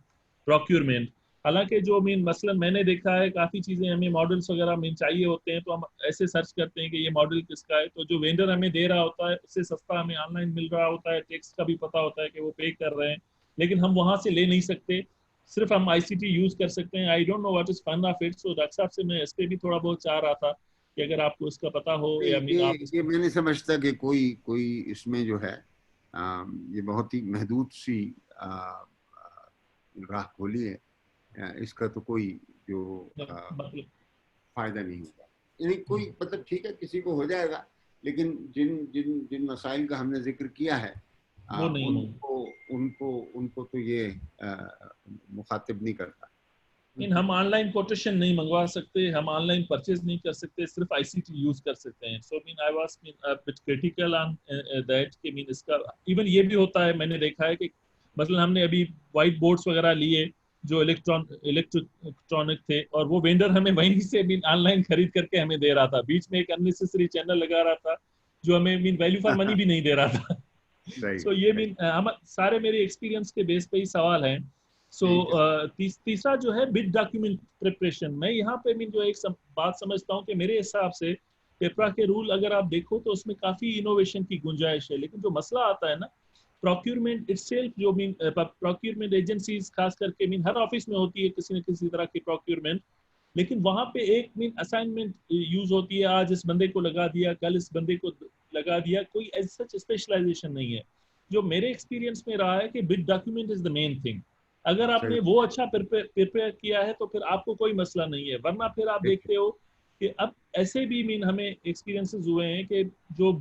procurement. حالانکہ جو مثلاً میں نے دیکھا ہے کافی چیزیں ہمیں ماڈلس وغیرہ چاہیے ہوتے ہیں تو ہم ایسے سرچ کرتے ہیں کہ یہ ماڈل کس کا ہے, تو جو وینڈر ہمیں دے رہا ہوتا ہے اس سے سستا ہمیں آن لائن مل رہا ہوتا ہے, ٹیکس کا بھی پتا ہوتا ہے کہ وہ پے کر رہے ہیں, لیکن ہم وہاں سے لے نہیں سکتے, صرف ہم آئی سی ٹی یوز کر سکتے ہیں. I don't know what is fun of it. So doctor صاحب سے میں اس پہ بھی تھوڑا بہت چاہ رہا تھا کہ اگر آپ کو اس کا پتا ہو یا یہ میں نہیں سمجھتا کہ کوئی اس میں جو ہے یہ بہت ہی محدود سی راہ کھولی ہے, اس کا تو کوئی جو فائدہ نہیں ہوگا. یعنی کوئی مطلب ٹھیک ہے کسی کو ہو جائے گا, لیکن جن مسائل کا ہم نے ذکر کیا ہے ان کو تو یہ مخاطب نہیں کرتا. ہم آن لائن کوٹیشن نہیں منگوا سکتے, ہم آن لائن پرچیز نہیں کر سکتے, صرف آئی سی ٹی یوز کر سکتے ہیں. So I was critical on that کہ اس کا ایون یہ بھی ہوتا ہے, میں نے دیکھا ہے کہ مثلا ہم نے ابھی وائٹ بورڈز وغیرہ لیے جو الیکٹرانک تھے, اور وہ وینڈر ہمیں وہیں سے آن لائن خرید کر کے ہمیں دے رہا تھا, بیچ میں ایک اننیسیسری چینل لگا رہا تھا جو ہمیں ویلیو فار منی بھی نہیں دے رہا تھا. سو یہ سارے میرے ایکسپیرینس کے بیس پہ ہی سوال ہیں. سو تیسرا جو ہے بٹ ڈاکیومنٹ پریپریشن, میں یہاں پہ جو ایک بات سمجھتا ہوں کہ میرے حساب سے پیپرا کے رول اگر آپ دیکھو تو اس میں کافی انوویشن کی گنجائش ہے, لیکن جو مسئلہ آتا ہے نا پروکیورمنٹ اٹ سیلف, جو پروکیورمنٹ ایجنسیز خاص کر کے ہر آفس میں ہوتی ہے کسی نہ کسی طرح کی پروکیورمنٹ, لیکن وہاں پہ ایک اسائنمنٹ یوز ہوتی ہے, آج اس بندے کو لگا دیا کل اس بندے کو لگا دیا, کوئی ایز سچ اسپیشلائزیشن نہیں ہے. جو میرے ایکسپیرینس میں رہا ہے کہ but document is the main thing. اگر آپ نے وہ اچھا پریپیئر کیا ہے تو پھر آپ کو کوئی مسئلہ نہیں ہے, ورنہ پھر آپ دیکھتے ہو کہ اب ایسے بھی ہمیں ایکسپیرینسز ہوئے ہیں کہ جو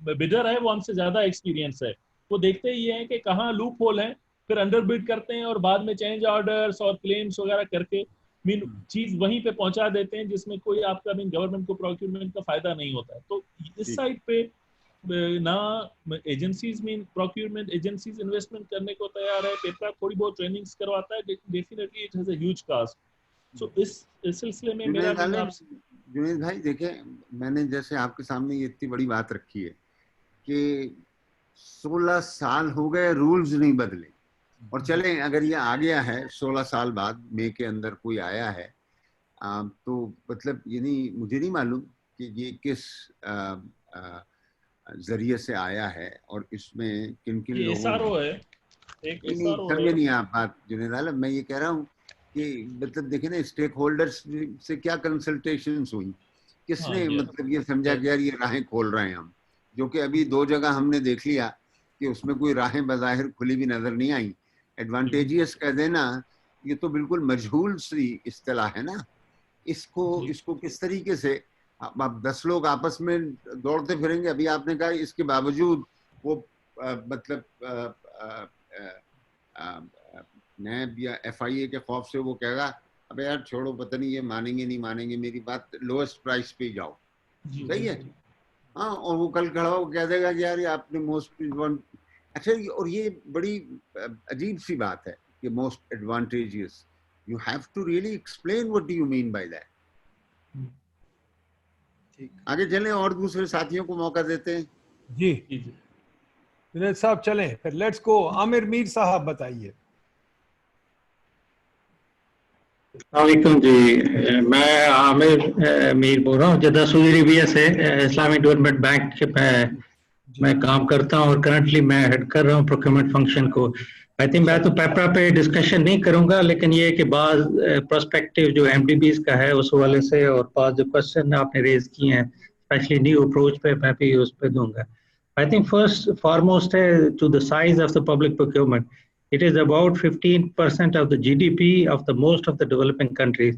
بڈر ہے وہ ہم سے زیادہ ایکسپیرینس ہے, وہ دیکھتے ہی ہیں کہ کہاں لوپ ہول ہیں, پھر انڈر بڈ کرتے ہیں اور بعد میں چینج آرڈرز اور کلیمز وغیرہ کر کے چیز وہیں پہ پہنچا دیتے ہیں جس میں کوئی آپ کا گورنمنٹ کو پروکیورمنٹ کا فائدہ نہیں ہوتا ہے. تو اس سائڈ پہ نہ ایجنسیز پروکیورمنٹ ایجنسیز انویسٹمنٹ کرنے کو تیار ہے, پیپر تھوڑی بہت ٹریننگز کرواتا ہے, definitely it has a huge cost. So اس سلسلے میں میرا جنید بھائی دیکھیں, میں نے جیسے آپ کے سامنے یہ اتنی بڑی بات رکھی ہے کہ 16 سال ہو گئے رولز نہیں بدلے, اور چلیں اگر یہ آ گیا ہے 16 سال بعد مئی کے اندر کوئی آیا ہے تو مطلب یعنی مجھے نہیں معلوم کہ یہ کس ذریعے سے آیا ہے اور اس میں کن کن لوگوں سمجھے نہیں آپ بات جنید عالم. میں یہ کہہ رہا ہوں کہ مطلب دیکھیں نا اسٹیک ہولڈرز سے کیا کنسلٹیشنز ہوئی, کس نے مطلب یہ سمجھا کہ یار یہ راہیں کھول رہے ہیں ہم, جو کہ ابھی 2 جگہ ہم نے دیکھ لیا کہ اس میں کوئی راہیں بظاہر کھلی بھی نظر نہیں آئی. ایڈوانٹیجیس کہہ دینا یہ تو بالکل مجہول سی اصطلاح ہے نا, اس کو کس طریقے سے اب 10 لوگ آپس میں دوڑتے پھریں گے. ابھی آپ نے کہا اس کے باوجود وہ مطلب نیب یا ایف آئی اے کے خوف سے وہ کہے گا اب یار چھوڑو پتہ نہیں یہ مانیں گے نہیں مانیں گے, میری بات لوئسٹ پرائس پہ جاؤ, صحیح ہے ہاں, اور وہ کل کھڑا ہو کہہ دے گا کہ یار یہ آپ نے موسٹ. اچھا, اور یہ بڑی عجیب سی بات ہے کہ most advantages, you have to really explain what do you mean by that. آگے چلیں اور دوسرے ساتھیوں کو موقع دیتے ہیں. جی جنید صاحب چلیں پھر, لیٹس گو. عامر میر صاحب بتائیے. السلام علیکم جی, میں عامر میر بول رہا ہوں جدہ سعودی عربیہ سے. اسلامک ڈیولپمنٹ بینک میں کام کرتا ہوں اور کرنٹلی میں ہیڈ کر رہا ہوں پروکیورمنٹ فنکشن کو. آئی تھنک میں تو پیپرا پہ ڈسکشن نہیں کروں گا, لیکن یہ کہ بعض پرسپیکٹیو جو ایم ڈی بیز کا ہے اس حوالے سے اور بعض جو کوشچن آپ نے ریز کیے ہیں اسپیشلی نیو اپروچ پہ, میں بھی اس پہ دوں گا. I think first foremost to the size of the public procurement. It is about 15% of the GDP of the most of the developing countries.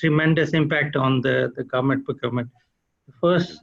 tremendous impact on the government procurement. First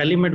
element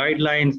guidelines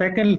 Second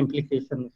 implications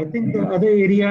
I think the other area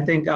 I think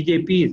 EJPs.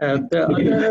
The other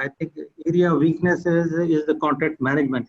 I think area of weakness is the contract management.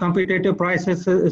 competitive prices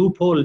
loophole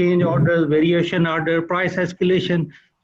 change orders, variation order, price escalation.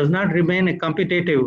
does not remain competitive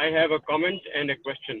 I have a comment and a question.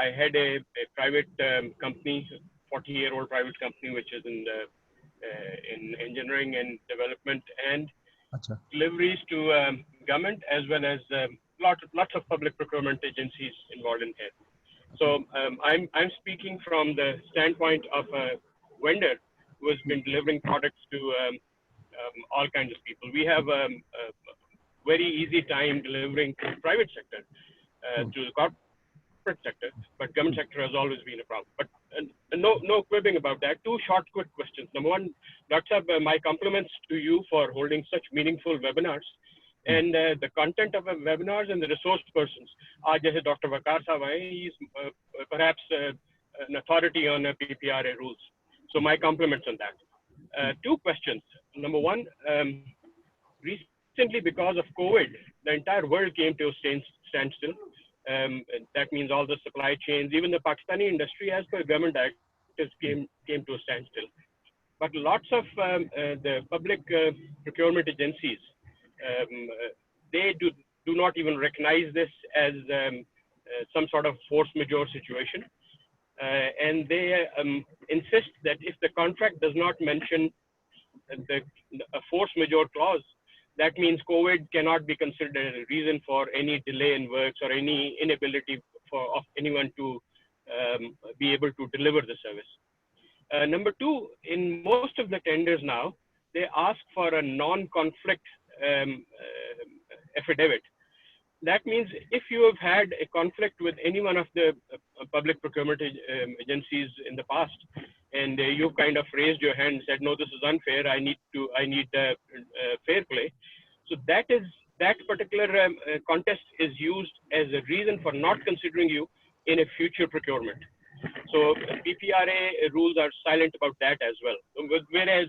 I had a private company, 40-year-old private company, which is in engineering and development and deliveries to government as well as lots of public procurement agencies involved in here. So I'm speaking from the standpoint of a vendor who has been delivering products to all kinds of people. We have a very easy time delivering to the private sector, to the corporate sector, but government sector has always been a problem. But no quibbing about that. 2 short, quick questions. Number 1, Dr. Saab, my compliments to you for holding such meaningful webinars. And the content of the webinars and the resource persons. Aaj jaise Dr. Waqar Saab aaye, he is perhaps an authority on PPRA rules. So my compliments on that. 2 questions. Number 1, recently because of COVID, the entire world came to a standstill. That means all the supply chains, even the Pakistani industry as per government directives came to a standstill. but lots of the public procurement agencies, they do not even recognize this as some sort of force majeure situation. And they insist that if the contract does not mention a force majeure clause, that means COVID cannot be considered a reason for any delay in works or any inability of anyone to be able to deliver the service. Number two, in most of the tenders now, they ask for a non-conflict affidavit. That means if you have had a conflict with any one of the public procurement agencies in the past, and you kind of raised your hand and said, no, this is unfair, I need fair play. So that particular contest is used as a reason for not considering you in a future procurement. So PPRA rules are silent about that as well. Whereas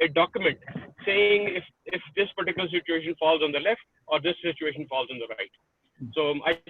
a document saying if this particular situation falls on the left or this situation falls on the right. So I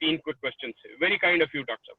3 quick questions. Very kind of you, Dr. Saab.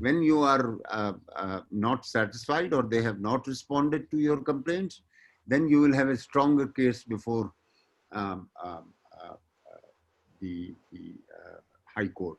when you are not satisfied or they have not responded to your complaints, then you will have a stronger case before the high court,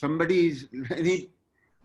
somebody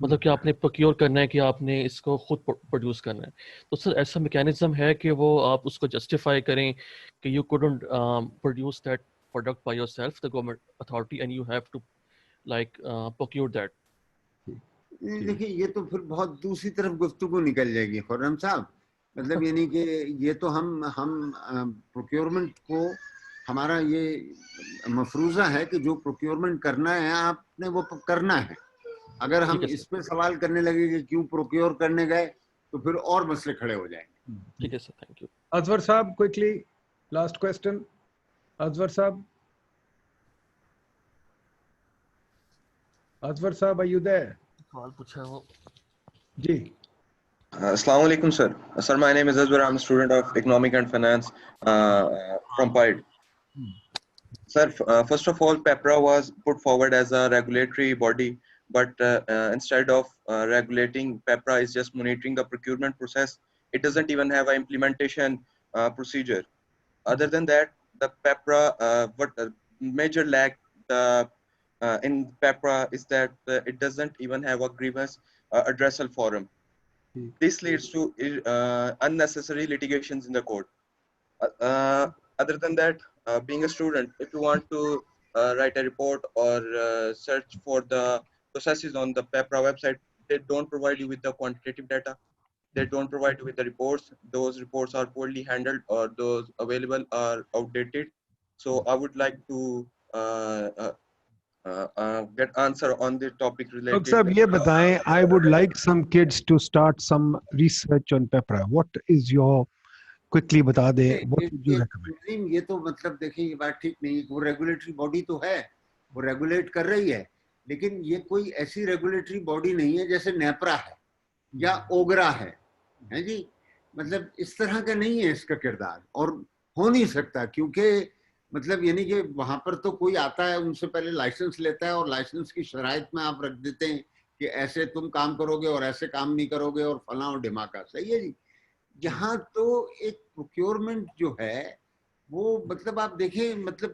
مطلب کہ آپ نے پروکیور کرنا ہے کہ آپ نے اس کو خود پروڈیوس کرنا ہے. تو سر ایسا میکینزم ہے کہ وہ آپ اس کو جسٹیفائی کریں کہ you couldn't produce that product by yourself, the government authority, and you have to like procure that. دیکھیے یہ تو پھر بہت دوسری طرف گفتگو نکل جائے گی خرم صاحب. مطلب یعنی کہ یہ تو ہم پروکیورمنٹ کو ہمارا یہ مفروضہ ہے کہ جو پروکیورمنٹ کرنا ہے آپ نے وہ کرنا ہے. اگر ہم اس پہ سوال کرنے لگے کہ کیوں پروکیور کرنے گئے تو پھر اور مسئلے کھڑے ہو جائیں گے. ٹھیک ہے سر, تھینک یو. اظہر صاحب کوئکلی لاسٹ کوسچن. اظہر صاحب, اظہر صاحب are you there? سوال پوچھا وہ جی. Assalamu alaikum, sir. Sir, my name is Azwar. I'm a student of Economic and Finance from PIDE. Sir, first of all, PEPRA was put forward as a regulatory body, but instead of regulating, PEPRA is just monitoring the procurement process. It doesn't even have an implementation procedure. Other than that, the PEPRA, what major lack in PEPRA is that it doesn't even have a grievance addressal forum. This leads to unnecessary litigations in the court. Other than that, being a student, if you want to write a report or search for the processes on the PEPRA website, they don't provide you with the quantitative data. They don't provide you with the reports. Those reports are poorly handled or those available are outdated. So I would like to get answer on the topic related. Doctor صاحب یہ بتائیں, I would like some kids to start some research on PEPRA. What is your, quickly بتا دیں, what would you recommend? یہ تو مطلب دیکھیں یہ بات ٹھیک نہیں. وہ ریگولیٹری باڈی تو ہے, وہ ریگولیٹ کر رہی ہے, لیکن یہ کوئی ایسی ریگولیٹری باڈی نہیں ہے جیسے نیپرا ہے یا اوگرا ہے جی. مطلب اس طرح کا نہیں ہے اس کا کردار, اور ہو نہیں سکتا, کیونکہ مطلب یعنی کہ وہاں پر تو کوئی آتا ہے ان سے پہلے لائسنس لیتا ہے اور لائسنس کی شرائط میں آپ رکھ دیتے ہیں کہ ایسے تم کام کرو گے اور ایسے کام نہیں کرو گے اور فلاں اور ڈھماکا. صحیح ہے جی. یہاں تو ایک پروکیورمنٹ جو ہے وہ مطلب آپ دیکھیں مطلب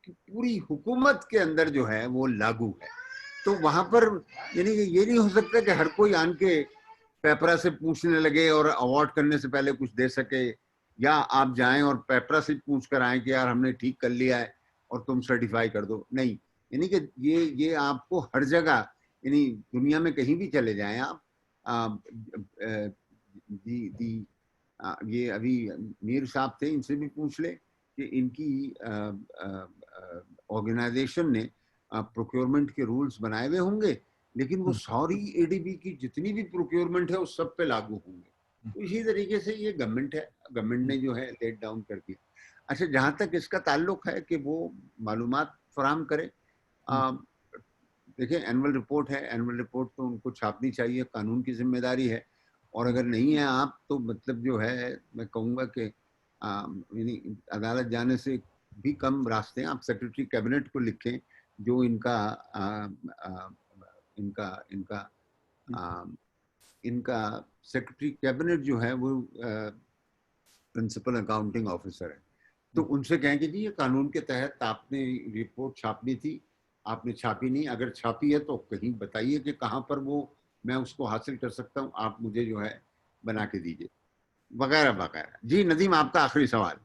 پوری حکومت کے اندر جو ہے وہ لاگو ہے. تو وہاں پر یعنی کہ یہ نہیں ہو سکتا کہ ہر کوئی آن کے پیپرا سے پوچھنے لگے اور اوارڈ کرنے سے پہلے کچھ دے سکے, یا آپ جائیں اور پیپرا سے پوچھ کر آئیں کہ یار ہم نے ٹھیک کر لیا ہے اور تم سرٹیفائی کر دو. نہیں, یعنی کہ یہ آپ کو ہر جگہ, یعنی دنیا میں کہیں بھی چلے جائیں آپ. یہ ابھی میر صاحب تھے, ان سے بھی پوچھ لیں کہ ان کی آرگنائزیشن نے پروکیورمنٹ کے رولز بنائے ہوئے ہوں گے, لیکن وہ ساری اے ڈی بی کی جتنی بھی پروکیورمنٹ ہے اس سب پہ لاگو ہوں گے. اسی طریقے سے یہ گورنمنٹ ہے, گورنمنٹ نے جو ہے لیٹ ڈاؤن کر دیا. اچھا, جہاں تک اس کا تعلق ہے کہ وہ معلومات فراہم کرے, دیکھیں اینول رپورٹ ہے, اینول رپورٹ تو ان کو چھاپنی چاہیے, قانون کی ذمہ داری ہے. اور اگر نہیں ہے آپ تو مطلب جو ہے میں کہوں گا کہ یعنی عدالت جانے سے بھی کم راستے ہیں. آپ سیکرٹری کیبنٹ کو لکھیں جو ان کا سیکرٹری کیبنٹ جو ہے وہ پرنسپل اکاؤنٹنگ آفیسر ہے, تو ان سے کہیں کہ جی یہ قانون کے تحت آپ نے رپورٹ چھاپنی تھی, آپ نے چھاپی نہیں, اگر چھاپی ہے تو کہیں بتائیے کہ کہاں پر وہ میں اس کو حاصل کر سکتا ہوں, آپ مجھے جو ہے بنا کے دیجیے, وغیرہ وغیرہ. جی ندیم, آپ کا آخری سوال.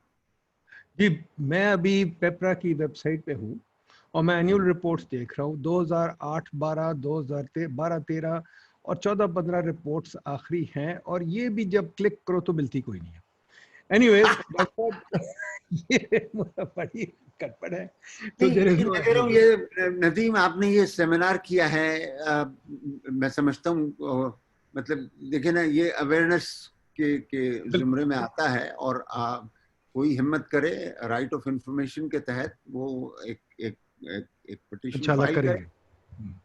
جی, میں ابھی پیپرا کی ویب سائٹ پہ ہوں اور میں اینیول رپورٹس دیکھ رہا ہوں. 2008-12, 2012-13 اور 14-15 رپورٹس آخری ہیں, اور یہ بھی جب کلک کرو تو ملتی کوئی نہیں ہے. اینی ویز یہ بڑی کٹپٹ ہے. ندیم, آپ نے یہ سیمینار کیا ہے, میں سمجھتا ہوں مطلب دیکھیں نا, یہ اویئرنیس کے زمرے میں آتا ہے, اور کوئی ہمت کرے رائٹ آف انفارمیشن کے تحت وہ ایک پٹیشن فائل کرے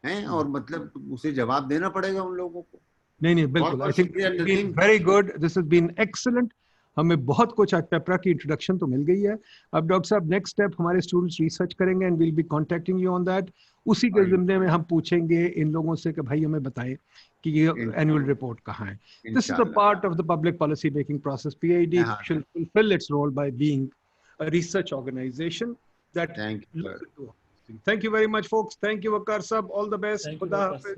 ہیں, اور مطلب اسے جواب دینا پڑے گا ان لوگوں کو. نہیں بالکل, I think very good, this has been excellent. ہمیں بہت کچھ آج پیپرا کی انٹروڈکشن تو مل گئی ہے. اب ڈاکٹر صاحب نیکسٹ اسٹیپ ہمارے اسٹوڈنٹس ریسرچ کریں گے and we'll be contacting you on that. اسی کے ضمن میں ہم پوچھیں گے ان لوگوں سے کہ بھائی ہمیں بتائیں کہ یہ اینوئل رپورٹ کہاں ہے. This is a part of the public policy making process. P I D should fulfill its role by being a research organization that. Thank you very much folks. Thank you Waqar sahab, all the best. Khuda Hafiz.